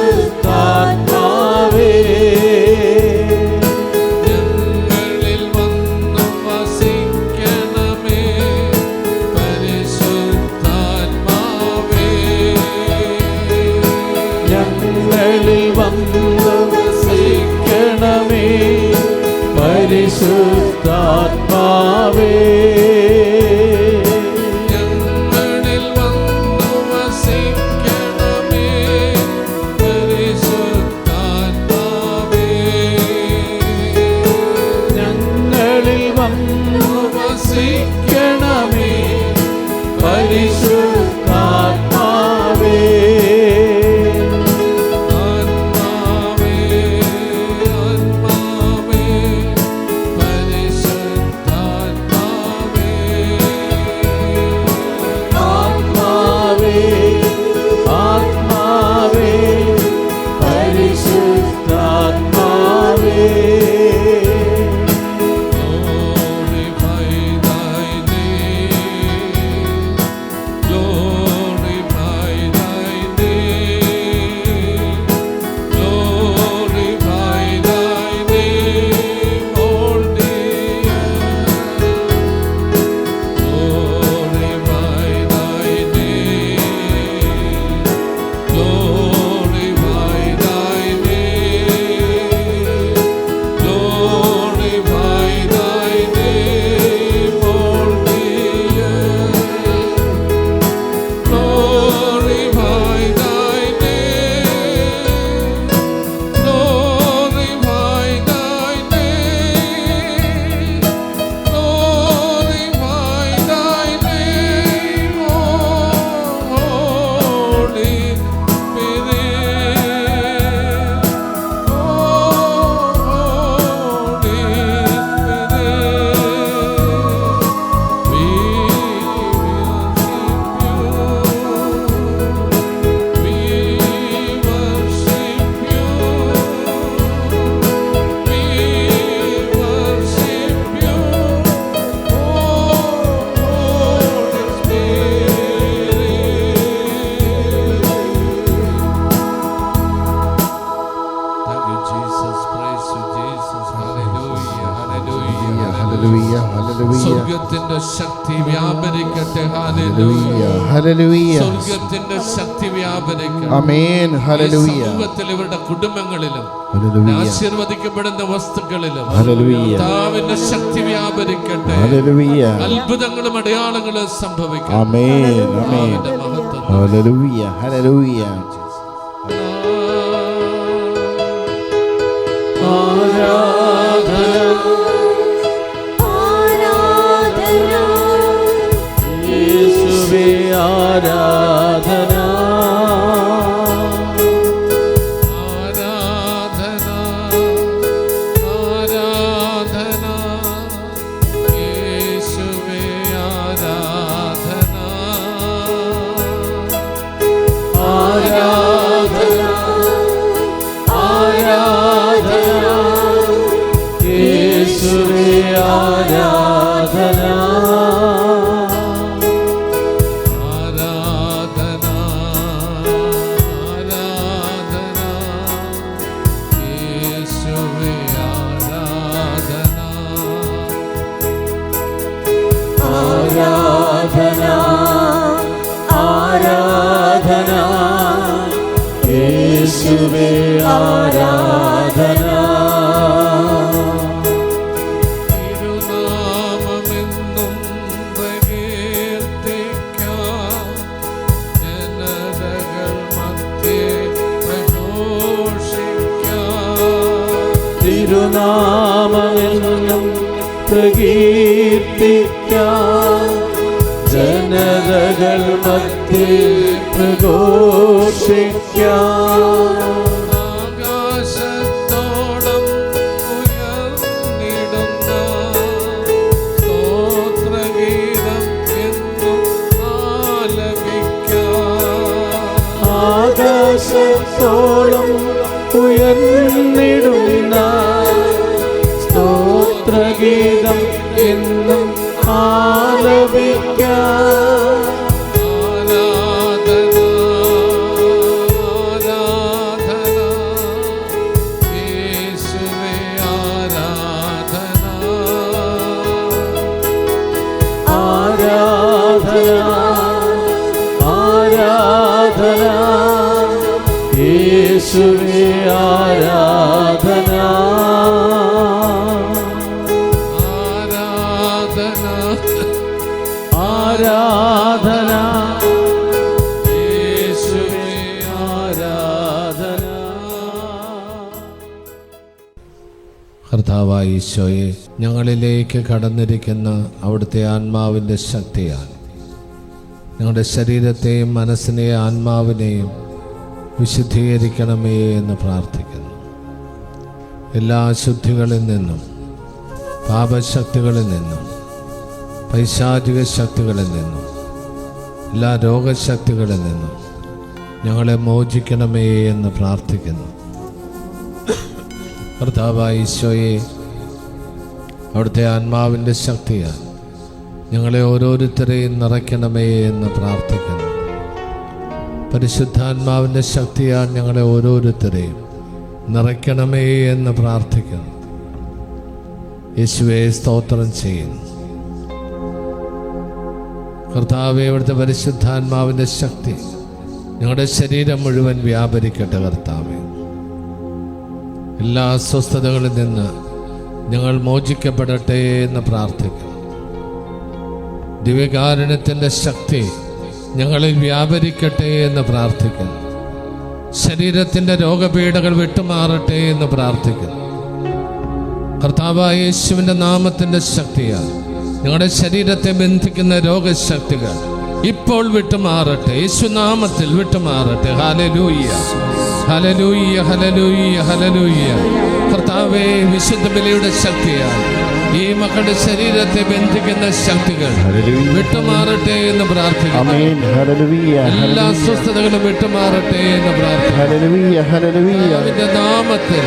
ഞങ്ങളിൽ വന്നു വസിക്കണമേ പരിശുദ്ധാത്മാവേ. ഞങ്ങളിൽ വന്നു വസിക്കണമേ പരിശുദ്ധാത്മാവേ. ഞങ്ങളിൽ വന്നു വസിക്കണമേ പരിശുദ്ധാത്മാവേ. ഞങ്ങളിൽ വന്നു വസിക്കണമേ പരിശുദ്ധാത്മാവേ. ആത്മാവേ ആത്മാവേ പരിശുദ്ധാത്മാവേ. ആത്മാവേ ആത്മാവേ പരിശുദ്ധാത്മാവേ. Glorify thy name. Glorify thy name. Glorify thy name, all the earth. Glorify thy name. Glorify thy name. Glorify thy name, all the earth. Glorify thy name. Glorify thy name. Glorify thy name, Holy Spirit. Holy Spirit. We worship you. We worship you. Holy Spirit. Thank you, Jesus. Praise you, Jesus. Hallelujah. Hallelujah. Hallelujah, hallelujah, സ്വർഗത്തിന്റെ ശക്തി വ്യാപരിക്കട്ടെ. Hallelujah. Hallelujah. സ്വർഗത്തിന്റെ ശക്തി വ്യാപരിക്കട്ടെ. ആമേൻ. ഈ hallelujah, സമൂഹത്തിൽ ഇവരുടെ കുടുംബങ്ങളിലും hallelujah, ആശീർവദിക്കപ്പെടുന്ന വസ്തുക്കളിലും hallelujah, കർത്താവിന്റെ ശക്തി വ്യാപരിക്കട്ടെ. Hallelujah. അത്ഭുതങ്ങളും അടയാളങ്ങളും സംഭവിക്കട്ടെ. ആമേൻ, ആമേൻ. കർത്താവിന്റെ മഹത്വം. Hallelujah, hallelujah. ആരാധന യേശുവേ ആരാധന. ആരാധന ആരാധന യേശുവേ ആരാധന. ആരാധന ആരാധന യേശുവേ ആരാധന. ആരാധന ആരാധന യേശുവേ ആരാധന. ആരാധന ആരാധന യേശുവേ ആരാധന. തിരുനാമമെന്നും പ്രകീർത്തിക്കാം. ജനതകൾ മധ്യേ പ്രഘോഷിക്കാം. തിരുനാമമെന്നും പ്രകീർത്തിക്കാം. ജനതകൾ മധ്യേ പ്രഘോഷിക്കാം. ആകാശത്തോളം ഉയർന്നിടുവാൻ ഉയർന്നിടുന്ന സ്തോത്രഗീതം എന്നും ആലപിക്കാം. യേശുവേ ആരാധന, ആരാധന, ആരാധന, യേശുവേ ആരാധന. കർത്താവായ ഈശോയെ, ഞങ്ങളിലേക്ക് കടന്നിരിക്കുന്ന അവിടുത്തെ ആത്മാവിൻ്റെ ശക്തിയാൽ ഞങ്ങളുടെ ശരീരത്തെയും മനസ്സിനെയും ആത്മാവിനെയും വിശുദ്ധീകരിക്കണമേ എന്ന് പ്രാർത്ഥിക്കുന്നു. എല്ലാ അശുദ്ധികളിൽ നിന്നും, പാപശക്തികളിൽ നിന്നും, പൈശാചിക ശക്തികളിൽ നിന്നും, എല്ലാ രോഗശക്തികളിൽ നിന്നും ഞങ്ങളെ മോചിക്കണമേ എന്ന് പ്രാർത്ഥിക്കുന്നു. കർത്താവായ ഈശോയെ, അവിടുത്തെ ആത്മാവിൻ്റെ ശക്തിയാൽ ഞങ്ങളെ ഓരോരുത്തരെയും നിറയ്ക്കണമേ എന്ന് പ്രാർത്ഥിക്കുന്നു. പരിശുദ്ധാത്മാവിൻ്റെ ശക്തിയാൽ ഞങ്ങളെ ഓരോരുത്തരെയും നിറയ്ക്കണമേ എന്ന് പ്രാർത്ഥിക്കുന്നു. യേശുവേ സ്തോത്രം ചെയ്യുന്നു. കർത്താവേ, അവിടുത്തെ പരിശുദ്ധാത്മാവിൻ്റെ ശക്തി ഞങ്ങളുടെ ശരീരം മുഴുവൻ വ്യാപരിക്കട്ടെ. കർത്താവേ, എല്ലാ അസ്വസ്ഥതകളിൽ നിന്ന് ഞങ്ങൾ മോചിക്കപ്പെടട്ടെ എന്ന് പ്രാർത്ഥിക്കുന്നു. ദിവ്യകാരുണ്യത്തിൻ്റെ ശക്തി ഞങ്ങളിൽ വ്യാപരിക്കട്ടെ എന്ന് പ്രാർത്ഥിക്കുന്നു. ശരീരത്തിൻ്റെ രോഗപീഠകൾ വിട്ടുമാറട്ടെ എന്ന് പ്രാർത്ഥിക്കുന്നു. കർത്താവായ യേശുവിൻ്റെ നാമത്തിൻ്റെ ശക്തിയാൽ ഞങ്ങളുടെ ശരീരത്തെ ബന്ധിക്കുന്ന രോഗശക്തികൾ ഇപ്പോൾ വിട്ടുമാറട്ടെ. യേശുനാമത്തിൽ വിട്ടുമാറട്ടെ. ഹല്ലേലൂയ, ഹല്ലേലൂയ, ഹല്ലേലൂയ, ഹല്ലേലൂയ. കർത്താവേ, വിശുദ്ധ ബലിയുടെ ശക്തിയാൽ ഈ മക്കളുടെ ശരീരത്തെ ബന്ധിക്കുന്ന ശക്തികൾ വിട്ടുമാറട്ടെ എന്ന് പ്രാർത്ഥിക്കുന്നു. എല്ലാ അസ്വസ്ഥതകളും വിട്ടുമാറട്ടെ എന്ന് പ്രാർത്ഥിക്കുന്നു. നാമത്തിൽ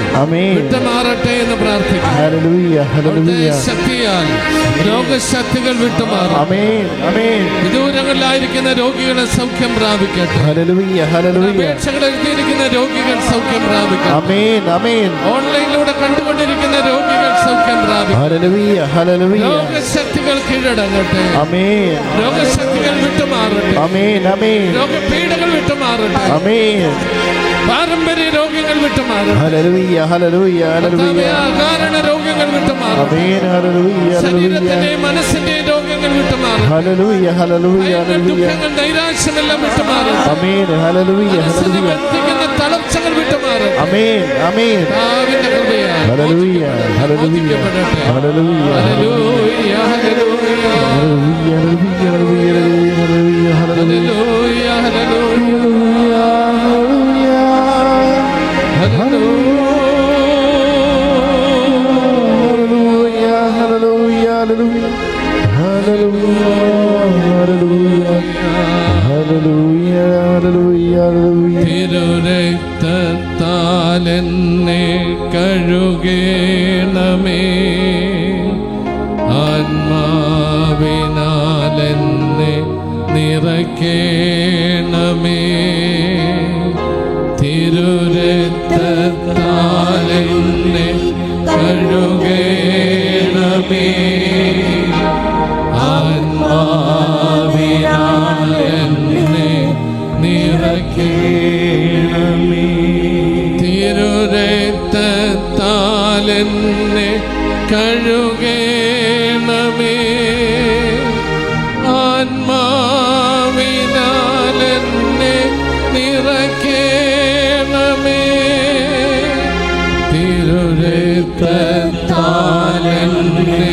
വിട്ടുമാറട്ടെ എന്ന് പ്രാർത്ഥിക്കുന്നു. ശക്തിയാൽ രോഗശക്തികൾ വിട്ടുമാറും. വിദൂരങ്ങളിലായിരിക്കുന്ന രോഗികളെ സൗഖ്യം പ്രാപിക്കട്ടെ. അപേക്ഷകൾ എഴുതിയിരിക്കുന്ന രോഗികൾ സൗഖ്യം പ്രാപിക്കട്ടെ. ഓൺലൈനിലൂടെ കണ്ടുകൊണ്ടിരിക്കുന്ന രോഗികൾ സൗഖ്യം പ്രാപിക്കട്ടെ. രോഗശക്തികൾ കീഴടങ്ങട്ടെ. രോഗശക്തികൾ വിട്ടുമാറട്ടെ. രോഗപീഠകൾ വിട്ടുമാറട്ടെ. പാരമ്പര്യ രോഗങ്ങൾ വിട്ടുമാറട്ടെ. അകാരണ രോഗങ്ങൾ വിട്ടുമാറട്ടെ. ശരീരത്തിന്റെയും മനസ്സിന്റെയും രോഗങ്ങൾ വിട്ടുമാറട്ടെ. ദുഃഖങ്ങൾ, നൈരാശ്യമെല്ലാം വിട്ടുമാറട്ടെ. മനസ്സിനെ ബന്ധിക്കുന്ന തളർച്ചകൾ വിട്ടുമാറട്ടെ. കർത്താവിന്റെ കൃപയാൽ മോചിക്കപ്പെടട്ടെ. ഹല്ലേലൂയ, ഹല്ലേലൂയ, ഹല്ലേലൂയ, തിരുരക്തത്താൽ എന്നെ കഴുകേണമേ. ആത്മാവിനാൽ എന്നെ നിറയ്ക്കേണമേ. തിരുരക്തത്താൽ എന്നെ കഴുകേണമേ. ആത്മാവിനാൽ എന്നെ നിറയ്ക്കേണമേ. തിരുരക്തത്താൽ എന്നെ കഴുകേണമേ. ആത്മാവിനാൽ എന്നെ നിറയ്ക്കേണമേ. തിരുരക്തത്താൽ എന്നെ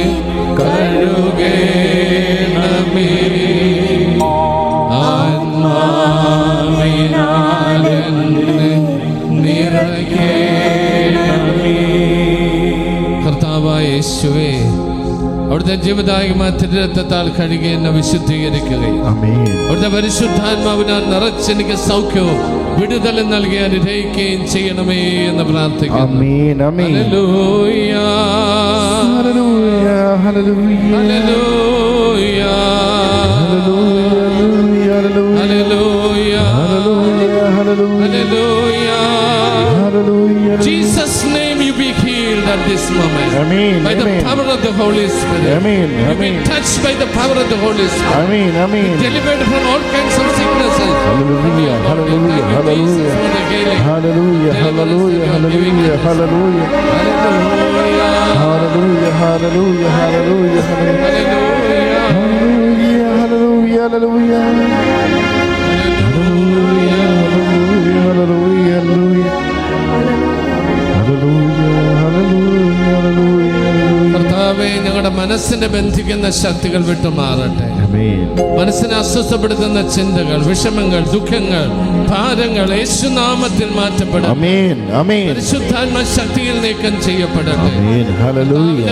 കഴുകേണമേ. ആത്മാവിനാൽ എന്നെ നിറയ്ക്കേണമേ. കർത്താവായ യേശുവേ, അവിടുത്തെ ജീവദായകമായ തിരുരക്തത്താൽ കഴുകി എന്നെ വിശുദ്ധീകരിക്കുകയും അവിടുത്തെ പരിശുദ്ധാത്മാവിനാൽ നിറച്ചെനിക്ക് സൗഖ്യവും വിടുതലും നൽകി അനുഗ്രഹിക്കുകയും ചെയ്യണമേ എന്ന് പ്രാർത്ഥിക്കുന്നു. ഹല്ലേലൂയ ഹല്ലേലൂയ ഹല്ലേലൂയ hallelujah hallelujah. Jesus' name you be healed at this moment. Amen. By the power of the Holy Spirit. Amen. You be touched by the power of the Holy Spirit. Amen. Amen. Delivered from all kinds of sicknesses. Hallelujah. Hallelujah. Hallelujah. Hallelujah. Hallelujah. Hallelujah. Hallelujah. Hallelujah. Hallelujah. Hallelujah. Hallelujah. Hallelujah. കർത്താവേ, ഞങ്ങളുടെ മനസ്സിനെ ബന്ധിക്കുന്ന ശക്തികൾ വിട്ടുമാറട്ടെ. മനസ്സിനെ അസ്വസ്ഥപ്പെടുത്തുന്ന ചിന്തകൾ, വിഷമങ്ങൾ, ദുഃഖങ്ങൾ, ഭാരങ്ങൾ യേശുനാമത്തിൽ മാറ്റപ്പെടട്ടെ. പരിശുദ്ധാത്മ ശക്തിയിൽ നീക്കം ചെയ്യപ്പെടട്ടെ.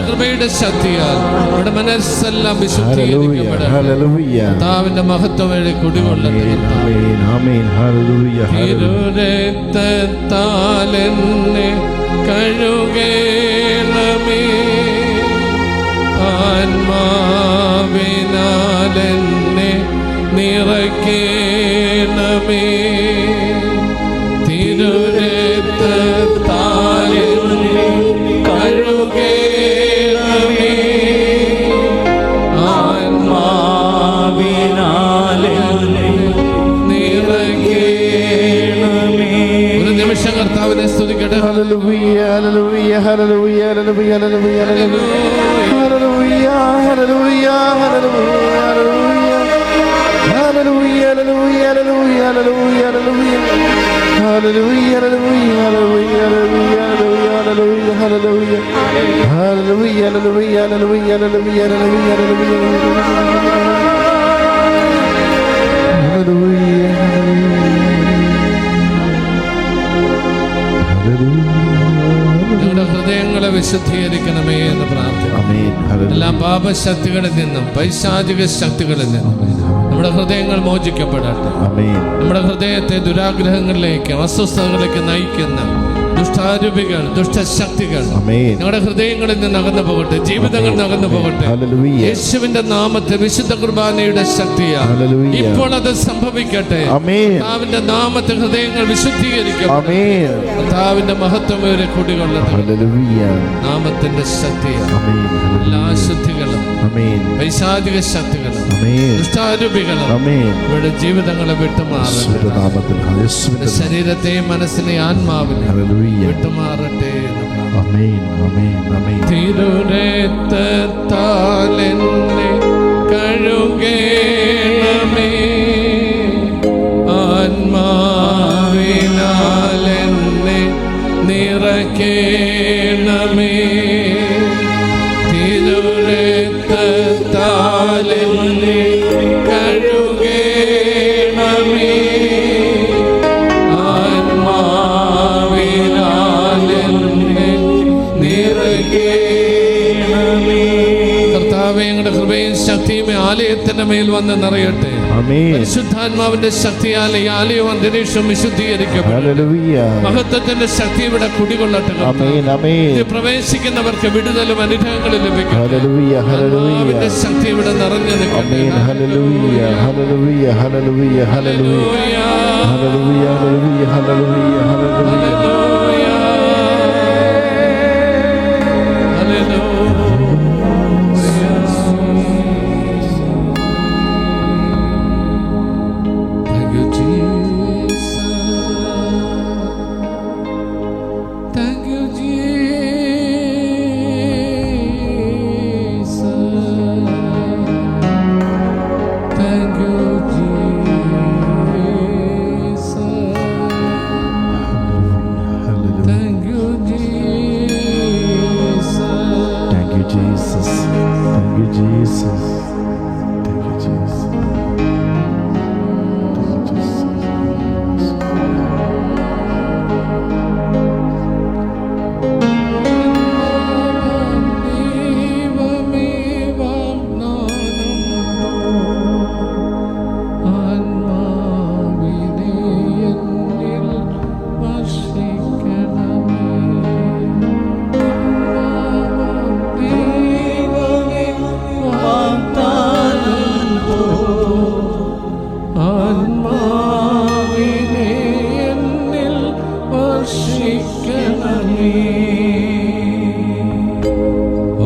കൃപയുടെ ശക്തിയാൽ നമ്മുടെ മനസ്സെല്ലാം വിശുദ്ധീകരിക്കപ്പെടട്ടെ. കർത്താവിന്റെ മഹത്വം വഴി കുടികൊള്ളട്ടെ. തിരുരക്തത്താൽ എന്നെ കഴുകേണമേ, ആത്മാവിനാൽ എന്നെ നിറയ്ക്കേണമേ. തിരുരക്തത്താൽ എന്നെ കഴുകേണമേ, ആത്മാവിനാൽ എന്നെ നിറയ്ക്കേണമേ. ഒരു നിമിഷം കർത്താവിനെ സ്തുതിക്കട്ടെ. Hallelujah, hallelujah, hallelujah, hallelujah, hallelujah, hallelujah, hallelujah, hallelujah, hallelujah, hallelujah, hallelujah, hallelujah, hallelujah, ഞങ്ങളുടെ ഹൃദയങ്ങളെ വിശുദ്ധീകരിക്കണമേ എന്ന് പ്രാർത്ഥിക്കുന്നു. എല്ലാ പാപശക്തികളിൽ നിന്നും പൈശാചിക ശക്തികളിൽ നിന്നും നമ്മുടെ ഹൃദയങ്ങൾ മോചിക്കപ്പെടട്ടെ. നമ്മുടെ ഹൃദയത്തെ ദുരാഗ്രഹങ്ങളിലേക്ക്, അസ്വസ്ഥതകളിലേക്ക് നയിക്കുന്ന ദുഷ്ടാരൂപികൾ, ദുഷ്ടശക്തികൾ ഞങ്ങളുടെ ഹൃദയങ്ങളിൽ നിന്ന് അകന്നു പോകട്ടെ. ജീവിതങ്ങളിൽ നിന്ന് അകന്നു പോകട്ടെ. യേശുവിന്റെ നാമത്തിൽ വിശുദ്ധ കുർബാനയുടെ ശക്തിയാണ് ഇപ്പോൾ അത് സംഭവിക്കട്ടെ. കർത്താവിന്റെ നാമത്തിൽ ഹൃദയങ്ങൾ വിശുദ്ധീകരിക്കട്ടെ. കർത്താവിന്റെ മഹത്വം വരെ കുടികൊള്ളട്ടെ. നാമത്തിന്റെ ശക്തിയാണ് എല്ലാ ശുദ്ധികളും, പൈശാചിക ശക്തികളും, ദുഷ്ടാരൂപികളും ഇവരുടെ ജീവിതങ്ങളെ വിട്ടുമാറട്ടെ. ശരീരത്തെയും മനസ്സിനെയും ആത്മാവിനെയും വിട്ടുമാറട്ടെ. തിരുരക്തത്താൽ എന്നെ കഴുകേണമേ, ആത്മാവിനാൽ എന്നെ നിറയ്ക്കേണമേ. തിരുരക്തത്താൽ എന്നെ കഴുകേണമേ, കർത്താവേ, ഞങ്ങളുടെ കൃപയും ശക്തിയും ആലയത്തിന്റെ മേൽ വന്ന് നിറയട്ടെ. പരിശുദ്ധാത്മാവിന്റെ ശക്തിയാൽ ഈ ആലയവും അന്തരീക്ഷവും വിശുദ്ധീകരിക്കട്ടെ. മഹത്വത്തിന്റെ ശക്തി ഇവിടെ കുടികൊള്ളട്ടെ. പ്രവേശിക്കുന്നവർക്ക് വിടുതലും അനുഗ്രഹങ്ങളും ലഭിക്കട്ടെ. ശക്തി ഇവിടെ നിറഞ്ഞു നിൽക്കട്ടെ.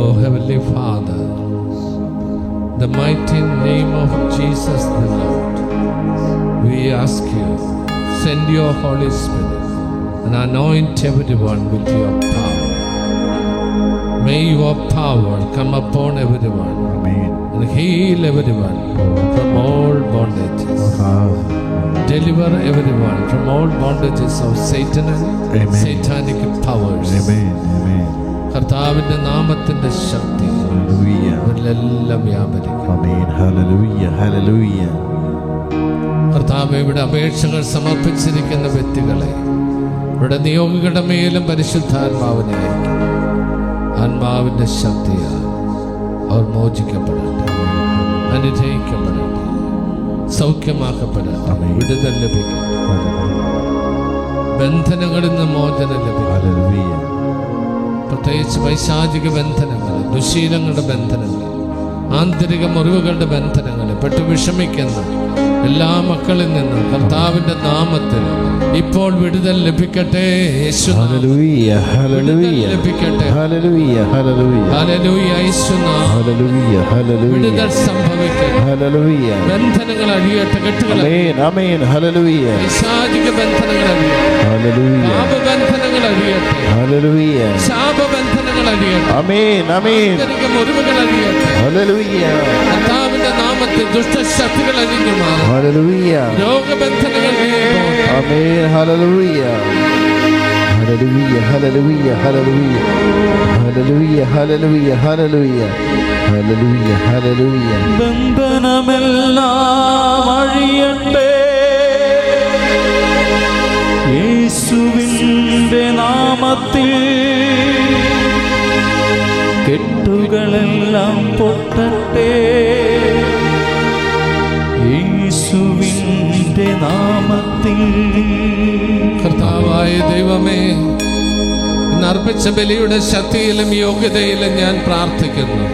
Oh Heavenly Father, the mighty name of Jesus the Lord, we ask you, send your Holy Spirit and anoint everyone with your power. May your power come upon everyone. Amen. And heal everyone from all bondages. Deliver everyone from all bondages of Satan and Amen. satanic powers. Amen. Amen. കർത്താവിന്റെ നാമത്തിന്റെ ശക്തി Hallelujah. ഇവരിലെല്ലാം വ്യാപരിക്കും. Amen. Hallelujah. Hallelujah. കർത്താവ് ഇവിടെ അപേക്ഷകൾ സമർപ്പിച്ചിരിക്കുന്ന വ്യക്തികളെ ഇവിടെ നിയോഗികളുടെ മേലും പരിശുദ്ധാത്മാവിനെ ആത്മാവിന്റെ ശക്തിയാൽ അവർ മോചിക്കപ്പെടട്ടെ, അനുഗ്രഹിക്കപ്പെടട്ടെ, സൗഖ്യമാക്കപ്പെടട്ടെ, വിടുതൽ ലഭിക്കട്ടെ, ബന്ധനങ്ങളിൽ നിന്ന് മോചനം ലഭിക്കട്ടെ. Hallelujah. പ്രത്യേകിച്ച് പൈശാചിക ബന്ധനങ്ങൾ, ദുശീലങ്ങളുടെ ബന്ധനങ്ങൾ, ആന്തരിക മുറിവുകളുടെ ബന്ധനങ്ങൾ പെട്ടു വിഷമിക്കുന്ന എല്ലാ മക്കളിൽ നിന്നും കർത്താവിന്റെ നാമത്തിൽ ഇപ്പോൾ വിടുതൽ ലഭിക്കട്ടെ. Hallelujah. Hallelujah. ലഭിക്കട്ടെ. Hallelujah. Hallelujah. ഹല്ലേലൂയ. യേശുനാമം Hallelujah. Hallelujah. വിടുതൽ സംഭവിക്കട്ടെ. Hallelujah. ബന്ധനങ്ങൾ അഴിയട്ടെ, കെട്ടുകൾ Amen. Amen. Hallelujah. പൈശാചിക ബന്ധനങ്ങൾ അഴിയട്ടെ, Hallelujah. പാപബന്ധനങ്ങൾ അഴിയട്ടെ, Hallelujah. ശാപബന്ധനങ്ങൾ അഴിയട്ടെ, Amen. Amen. ആന്തരിക മുറിവുകൾ അഴിയട്ടെ. Hallelujah. കർത്താവിന്റെ നാമത്തിൽ ദുഷ്ടശക്തികൾ അഴിഞ്ഞു മാറും. Hallelujah. രോഗബന്ധനങ്ങൾ നീങ്ങിപ്പോകും. Amen. Hallelujah. Hallelujah. Hallelujah. Hallelujah. Hallelujah. Hallelujah. Hallelujah. Hallelujah. Hallelujah. ബന്ധനമെല്ലാം അഴിയട്ടെ യേശുവിൻ്റെ നാമത്തിൽ. കെട്ടുകളെല്ലാം പൊട്ടട്ടെ യേശുവിൻ്റെ നാമത്തിൽ. കർത്താവായ ദൈവമേ, ഇന്ന് അർപ്പിച്ച ബലിയുടെ ശക്തിയിലും യോഗ്യതയിലും ഞാൻ പ്രാർത്ഥിക്കുന്നു.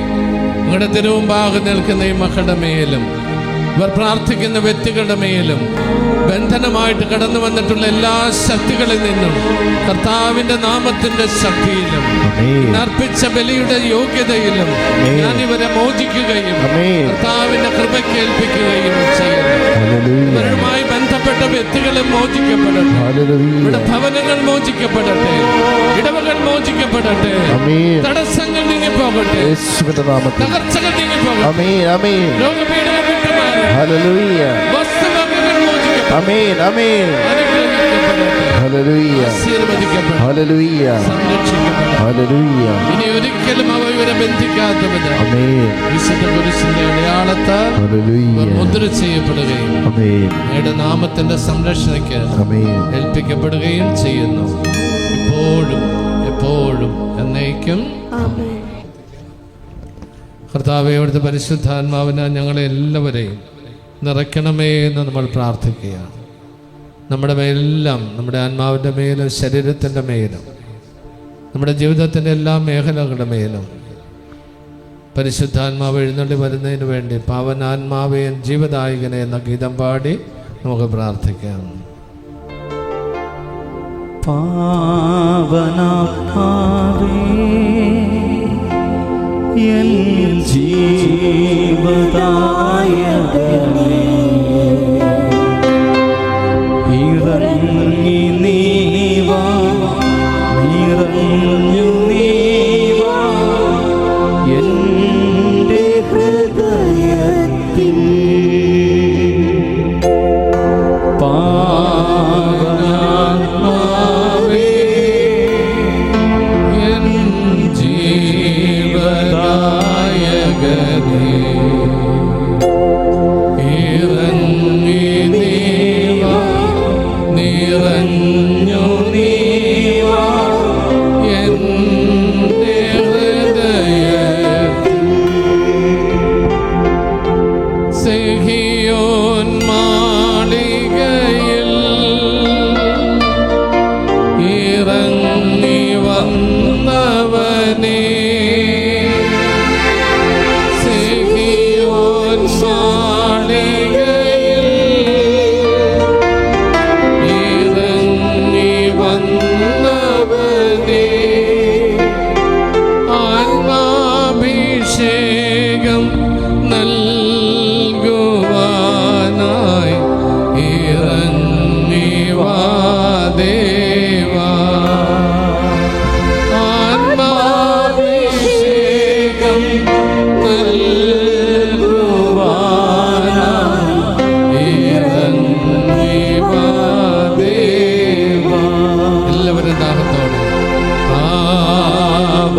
നിങ്ങളുടെ തിരുമുമ്പാകെ നിൽക്കുന്ന ഈ മക്കളുടെ മേലും ഇവർ പ്രാർത്ഥിക്കുന്ന വ്യക്തികളുടെ മേലും ബന്ധനമായിട്ട് കടന്നു വന്നിട്ടുള്ള എല്ലാ ശക്തികളിൽ നിന്നും കർത്താവിന്റെ നാമത്തിന്റെ ശക്തിയിലും അർപ്പിച്ച ബലിയുടെ യോഗ്യതയിലും ഞാൻ ഇവരെ മോചിക്കുകയും കർത്താവിന്റെ കൃപയ്ക്ക് ഏൽപ്പിക്കുകയും ചെയ്യുന്നു. ഇവരുമായി ബന്ധപ്പെട്ട വ്യക്തികളെ മോചിക്കപ്പെടട്ടെ, ഇവിടെ ഭവനങ്ങൾ മോചിക്കപ്പെടട്ടെ, ഇടവകൾ മോചിക്കപ്പെടട്ടെ, തടസ്സങ്ങൾ നീങ്ങിപ്പോകട്ടെ, തകർച്ചകൾ നീങ്ങിപ്പോകട്ടെ, രോഗപീഠകൾ വിട്ടുമാറട്ടെ, Hallelujah. വസ്തുവകകൾ മോചിക്കപ്പെടട്ടെ, Amen. Amen. അനുഗ്രഹിക്കപ്പെടട്ടെ, Hallelujah. ആശീർവദിക്കപ്പെടട്ടെ, Hallelujah. സംരക്ഷിക്കപ്പെടട്ടെ. Hallelujah. ഇനി ഒരിക്കലും അവ ഇവരെ ബന്ധിക്കാത്തവന് Amen. വിശുദ്ധ കുരിശിന്റെ അടയാളത്താൽ ഇവർ Hallelujah. മുദ്ര ചെയ്യപ്പെടുകയും Amen. അങ്ങയുടെ നാമത്തിന്റെ സംരക്ഷണയ്ക്ക് Amen. ഏൽപ്പിക്കപ്പെടുകയും ചെയ്യുന്നു. ഇപ്പോഴും എപ്പോഴും എന്നേക്കും. കർത്താവേ, അവിടുത്തെ പരിശുദ്ധാത്മാവിനെ ഞങ്ങളെ എല്ലാവരെയും നിറയ്ക്കണമേ എന്ന് നമ്മൾ പ്രാർത്ഥിക്കുകയാണ്. നമ്മുടെ മേലെല്ലാം, നമ്മുടെ ആത്മാവിൻ്റെ മേലും ശരീരത്തിൻ്റെ മേലും നമ്മുടെ ജീവിതത്തിൻ്റെ എല്ലാ മേഖലകളുടെ മേലും പരിശുദ്ധാത്മാവ് എഴുന്നള്ളി വരുന്നതിന് വേണ്ടി പാവനാത്മാവേ ജീവദായകനെ എന്ന ഗീതം പാടി നമുക്ക് പ്രാർത്ഥിക്കാം. പാവനാത്മാവേ എൻ ജീവദായകനേ, ഇറങ്ങി നീ വാ, നിറഞ്ഞു നീ വാ എൻ്റെ ഹൃദയത്തിൽ. പാവനാത്മാവേ എൻ ജീവദായകനേ, ഇറങ്ങി നീ വാ, നിറഞ്ഞു നീ വാ എൻ്റെ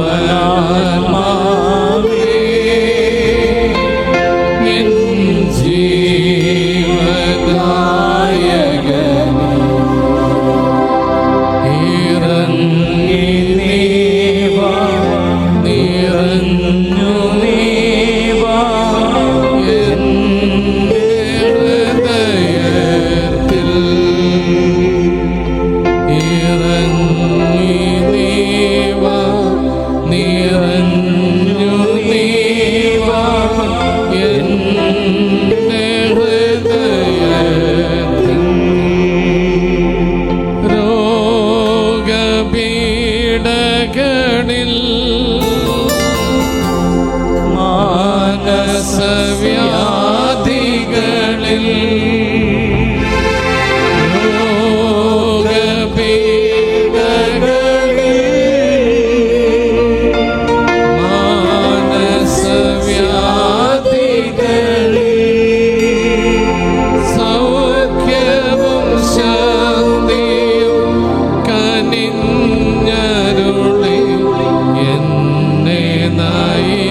പാവനാത്മാവേ, എൻ ജീവനായകനേ, ഇറങ്ങി നീ വാ, നിറഞ്ഞു നീ വാ, എൻ്റെ ഹൃദയത്തിൽ ഇറങ്ങി നീ വാ, നിറഞ്ഞു നീ വാ, എൻ്റെ ഹൃദയത്തിൽ രോഗപീഡകളിൽ മാനസവ്യാധികളിൽ സൗഖ്യവും ശാന്തിയും കനിഞ്ഞരുളി എന്നെ നയിക്കണമേ.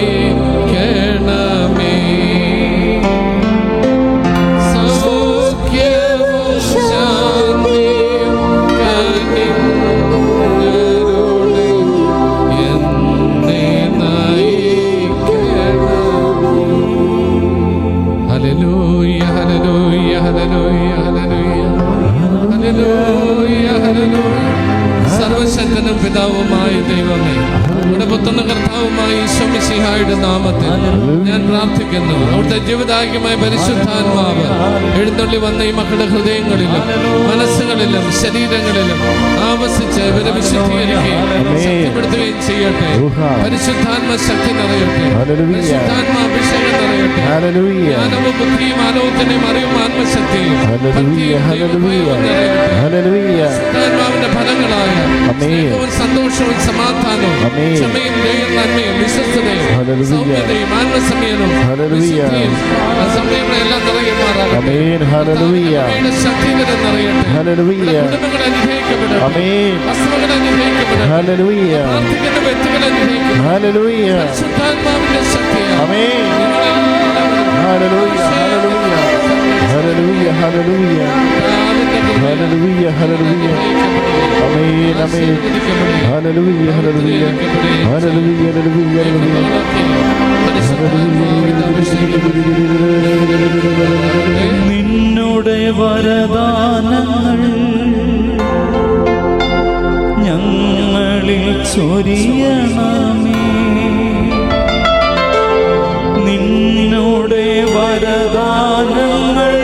സൗഖ്യവും ശാന്തിയും കനിഞ്ഞരുളി എന്നെ നയിക്കണമേ. ഹല്ലേലൂയ, ഹല്ലേലൂയ, ഹല്ലേലൂയ, ഹല്ലേലൂയ, ഹല്ലേലൂയ, ഹല്ലേലൂയ. സർവശക്തനും പിതാവുമായ ദൈവമേ, നമ്മുടെ പുത്രനും കർത്താവുമായ ഈശോ മിശിഹായുടെ നാമത്തിൽ ഞാൻ പ്രാർത്ഥിക്കുന്നു. അവിടുത്തെ ജീവദായകമായ പരിശുദ്ധാത്മാവ് എഴുന്നള്ളി വന്ന ഈ മക്കളുടെ ഹൃദയങ്ങളിലും മനസ്സുകളിലും ശരീരങ്ങളിലും ആവസിച്ച് ഇവരെ വിശുദ്ധീകരിക്കുകയും ശക്തിപ്പെടുത്തുകയും ചെയ്യട്ടെ. പരിശുദ്ധാത്മ ശക്തി നിറയട്ടെ, പരിശുദ്ധാത്മ അഭിഷേകം നിറയട്ടെ. ജ്ഞാനവും ബുദ്ധിയും ആലോചനയും അറിവും ആത്മശക്തിയും പരിശുദ്ധാത്മാവിന്റെ ഫലങ്ങളായ സ്നേഹവും സന്തോഷവും സമാധാനവും ക്ഷമയും ദയയും നന്മയും വിശ്വസ്തതയും സൗമ്യതയും ആത്മസംയമനവും വിശുദ്ധിയും സമയങ്ങളെല്ലാം നിറയുമാറാകട്ടെ. ശക്തികരം നിറയട്ടെ. കുടുംബങ്ങൾ അനുഗ്രഹിക്കപ്പെടട്ടെ, വസ്തുക്കൾ അനുഗ്രഹിക്കപ്പെടട്ടെ, പ്രാർത്ഥിക്കുന്ന വ്യക്തികൾ അനുഗ്രഹിക്കപ്പെടട്ടെ. പരിശുദ്ധാത്മാവിന്റെ ശക്തിയാണ് നിന്നുടെ വരദാനങ്ങൾ ഞങ്ങളിൽ ചൊരിയണമേ. നിന്നുടെ വരദാനങ്ങൾ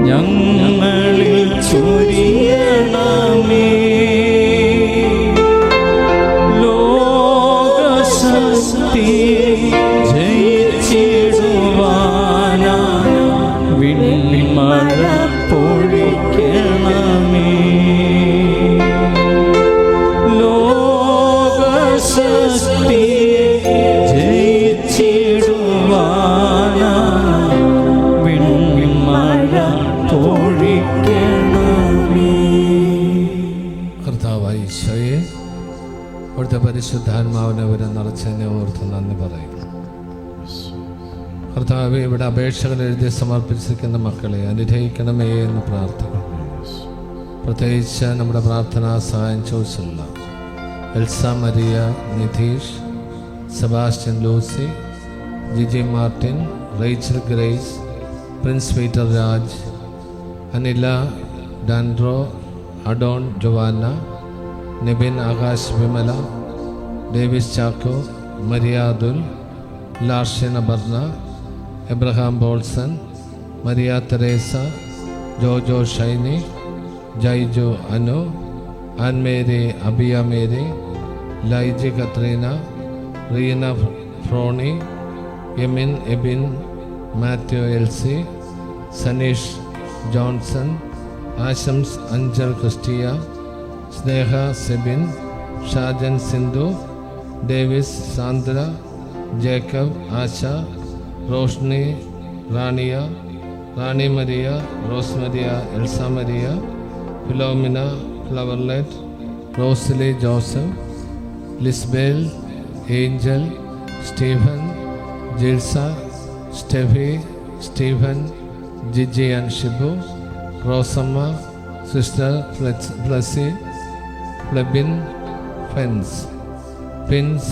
ഞങ്ങളിൽ ചൊരിയണമേ. ലോകശക്തി ജയിച്ചിടുവാനാ വിണ്ണിമഴ പൊഴിക്കണമേ. ലോകശക്തി ജയിച്ചിടുവാനാ വിണ്ണിമഴ പൊഴിക്കണമേ. കർത്താവായ ഈശോയെ, അവിടുത്തെ പരിശുദ്ധാത്മാവിനെ ഇവരെ നിറച്ചതിനെ ഓർത്ത് നന്ദി പറയുന്നു. കർത്താവെ, ഇവിടെ അപേക്ഷകൾ എഴുതി സമർപ്പിച്ചിരിക്കുന്ന മക്കളെ അനുഗ്രഹിക്കണമേ എന്ന് പ്രാർത്ഥിക്കുന്നു. പ്രത്യേകിച്ച് നമ്മുടെ പ്രാർത്ഥനാ സഹായം ചോദിച്ചുള്ള Elsa Maria, Nidheesh, Sebastian Lucy, Jiji Martin, Rachel Grace, Prince Peter Raj, Anila, Dandro, Adon Joanna, Nibin Akash Vimala, Davis Chacko, Mariadul, Larshian Aparna, Abraham Bolson, Maria Teresa, Jojo Shiny, Jaiju Anu, Annmary Abiya Mary, Laiji Katrina, Reena Froni, Emin Ebin, Mathew Elsie, Saneesh Johnson, Aashams Anchal Christia, Sneha Sebin, Shajan Sindhu, Davis Sandra, Jacob Asha, Roshni Rania, Rani Maria, Rose Maria, Elsa Maria, Philomena, Flowerlet, Rosalie Joseph, Lisbel, Angel, Stephen, Jilsa, Steffi, Stephen, Gigi and Shibu, Rosamma, Sister Plessy, Flebin, Fence, Pins,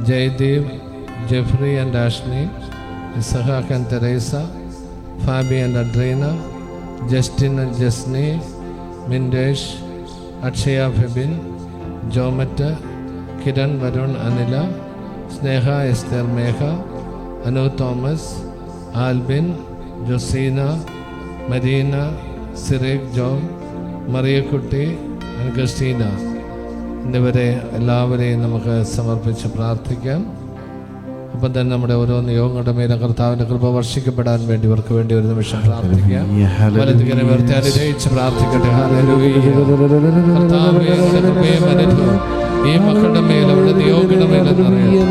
Jaydev, Jeffrey and Ashley, Isahak and Teresa, Fabi and Adrena, Justin and Jasni, Mindesh, Akshaya Febin, Jomata, Kiran Varun Anila, Sneha Esther Meha, Anu Thomas, Albin, Josina, Marina, Sirek John, Maria Kutti and Christina. എന്നിവരെ എല്ലാവരെയും നമുക്ക് സമർപ്പിച്ച് പ്രാർത്ഥിക്കാം. അപ്പം തന്നെ നമ്മുടെ ഓരോ നിയോഗങ്ങളുടെ മേലെ കർത്താവിൻ്റെ കൃപ വർഷിക്കപ്പെടാൻ വേണ്ടി ഇവർക്ക് വേണ്ടി ഒരു നിമിഷം പ്രാർത്ഥിക്കാം. വലതുകരെ ഉയർത്തി അനുഗ്രഹിച്ച് പ്രാർത്ഥിക്കട്ടെ. ഈ മക്കളുടെ മേൽ അവരുടെ നിയോഗങ്ങളുടെ മേലെന്നറിയാം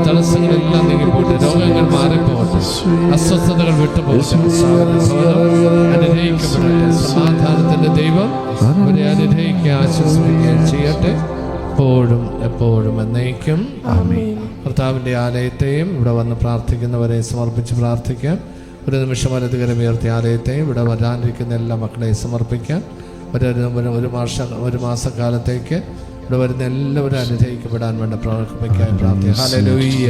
തടസ്സങ്ങളെല്ലാം നീങ്ങിപ്പോട്ടെ, രോഗങ്ങൾ മാറിപ്പോട്ടെ, അസ്വസ്ഥതകൾ വിട്ടുപോകട്ടെ, അനുഗ്രഹിക്കപ്പെടട്ടെ. സമാധാനത്തിന്റെ ദൈവം അവരെ അനുഗ്രഹിക്കുക ആശ്വസിപ്പിക്കുകയും ചെയ്യട്ടെ, എപ്പോഴും എപ്പോഴും എന്നേക്കും. കർത്താവിൻ്റെ ആലയത്തെയും ഇവിടെ വന്ന് പ്രാർത്ഥിക്കുന്നവരെ സമർപ്പിച്ച് പ്രാർത്ഥിക്കാം. ഒരു നിമിഷം വലതുകരം ഉയർത്തി ആലയത്തെയും ഇവിടെ വരാനിരിക്കുന്ന എല്ലാ മക്കളെയും സമർപ്പിക്കാം. ഒരു മാസക്കാലത്തേക്ക് ഇവിടെ വരുന്ന എല്ലാവരും അനുഗ്രഹിക്കപ്പെടാൻ വേണ്ട പ്രവർത്തിക്കാൻ പ്രാർത്ഥിക്കാം. ഹല്ലേലൂയ,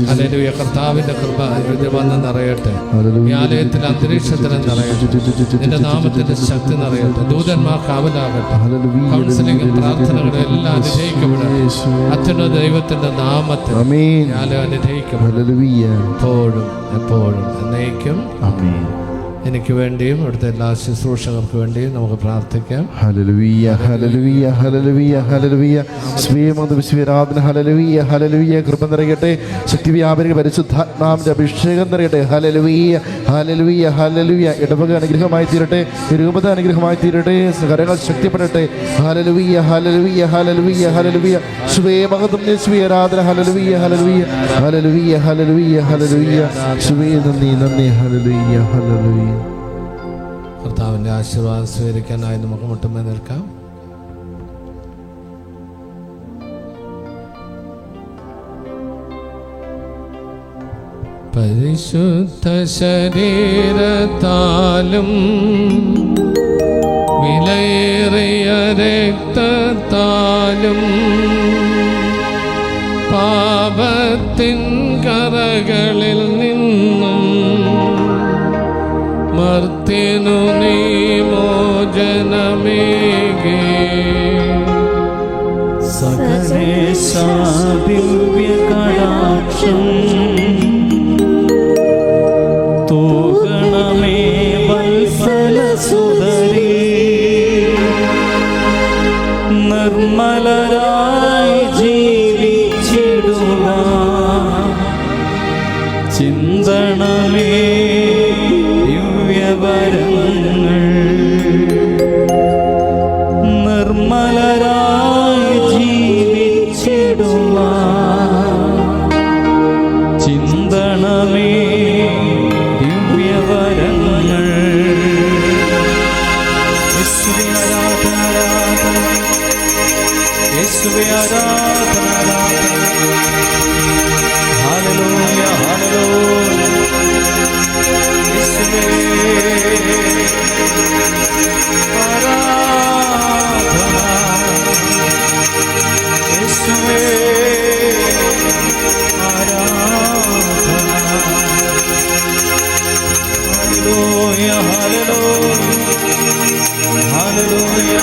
ഹല്ലേലൂയ. കർത്താവിന്റെ കൃപ വന്ന് നിറയട്ടെ, ഈ ആലയത്തിൽ അന്തരീക്ഷത്തിൽ നിറയട്ടെ, നിന്റെ നാമത്തിന്റെ ശക്തി നിറയട്ടെ, ദൂതന്മാർ കാവലാകട്ടെ, കൗൺസിലിംഗ് പ്രാർത്ഥനകളും എല്ലാം അനുഗ്രഹിക്കപ്പെടട്ടെ. അത്യുന്നത ദൈവത്തിന്റെ നാമത്തിൽ ആലയം അനുഗ്രഹിക്കപ്പെടട്ടെ, എപ്പോഴും എപ്പോഴും എന്നേക്കും. എനിക്ക് വേണ്ടിയും ഇവിടുത്തെ എല്ലാ ശുശ്രൂഷകർക്ക് വേണ്ടിയും നമുക്ക് പ്രാർത്ഥിക്കാം. ഹല്ലേലൂയ, ഹല്ലേലൂയ, ഹല്ലേലൂയ, ഹല്ലേലൂയ. സ്വേമോദവിശ്വരാധന. ഹല്ലേലൂയ, ഹല്ലേലൂയ. കൃപ നിറയട്ടെ, ശക്തി വ്യാപരിക പരിശുദ്ധാത്മാവിന്റെ അഭിഷേകം നിറയട്ടെ. ഹല്ലേലൂയ, ഹല്ലേലൂയ, ഹല്ലേലൂയ. ഇടവക അനുഗ്രഹമായി തീരട്ടെ, രൂപത അനുഗ്രഹമായി തീരട്ടെ, കരങ്ങൾ ശക്തിപ്പെടട്ടെ. ഹല്ലേലൂയ, ഹല്ലേലൂയ, ഹല്ലേലൂയ, ഹല്ലേലൂയ. സ്വേമഹത്വം സ്വേരാധന. ഹല്ലേലൂയ, ഹല്ലേലൂയ, ഹല്ലേലൂയ, ഹല്ലേലൂയ, ഹല്ലേലൂയ. സ്വേ നന്ദി, നന്ദി. ഹല്ലേലൂയ, ഹല്ലേലൂയ. കർത്താവിൻ്റെ ആശീർവാദം സ്വീകരിക്കാനായി നമുക്ക് മുട്ടുമേ നിൽക്കാം. പരിശുദ്ധ ശരീരത്താലും വിലയേറിയ രക്തത്താലും പാപത്തിൻ കറകളിൽ നിന്നും മർത്യനു നീ മോചനമേകി. സകലേശ ദിവ്യകടാക്ഷം തൂകണമേ വത്സലസുതരീ. നിർമ്മലരായി ജീവിച്ചിടുക ചിന്തണമേ ദിവ്യവരങ്ങൾ. നിർമ്മലരായി ജീവിച്ചിടുക ചിന്തണമേ ദിവ്യവരങ്ങൾ. യേശുവേ ആരാധന, യേശുവേ ആരാധന. Hallelujah, hallelujah. യേശുവേ ആരാധന, യേശുവേ ആരാധന. ഹല്ലേലൂയ, ഹല്ലേലൂയ, ഹല്ലേലൂയ, ഹല്ലേലൂയ,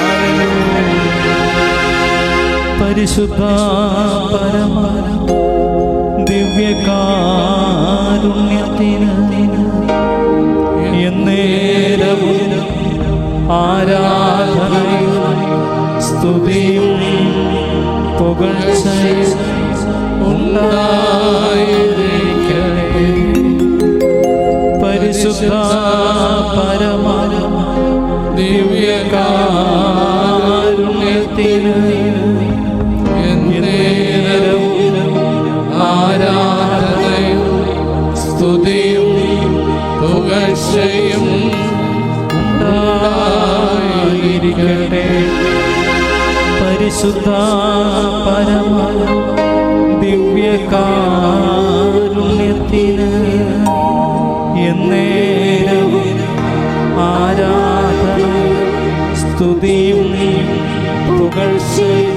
ഹല്ലേലൂയ. പരിശുദ്ധ പരമ ദിവ്യകാരുണ്യത്തിന് എന്നേരവും ആരാധനയും സ്തുതിയും പുകഴ്ചയും ഉണ്ടായിരിക്കട്ടെ. പരിശുദ്ധ പരമ ദിവ്യകാരുണ്യത്തിന് എന്നേരവും ആരാധനയും സ്തുതിയും പുകഴ്ചയും ഉണ്ടായിരിക്കട്ടെ. പരിശുദ്ധ പരമ ദിവ്യകാരുണ്യത്തിന് എന്നേരവും ആരാധനയും സ്തുതിയും പുകഴ്ചയും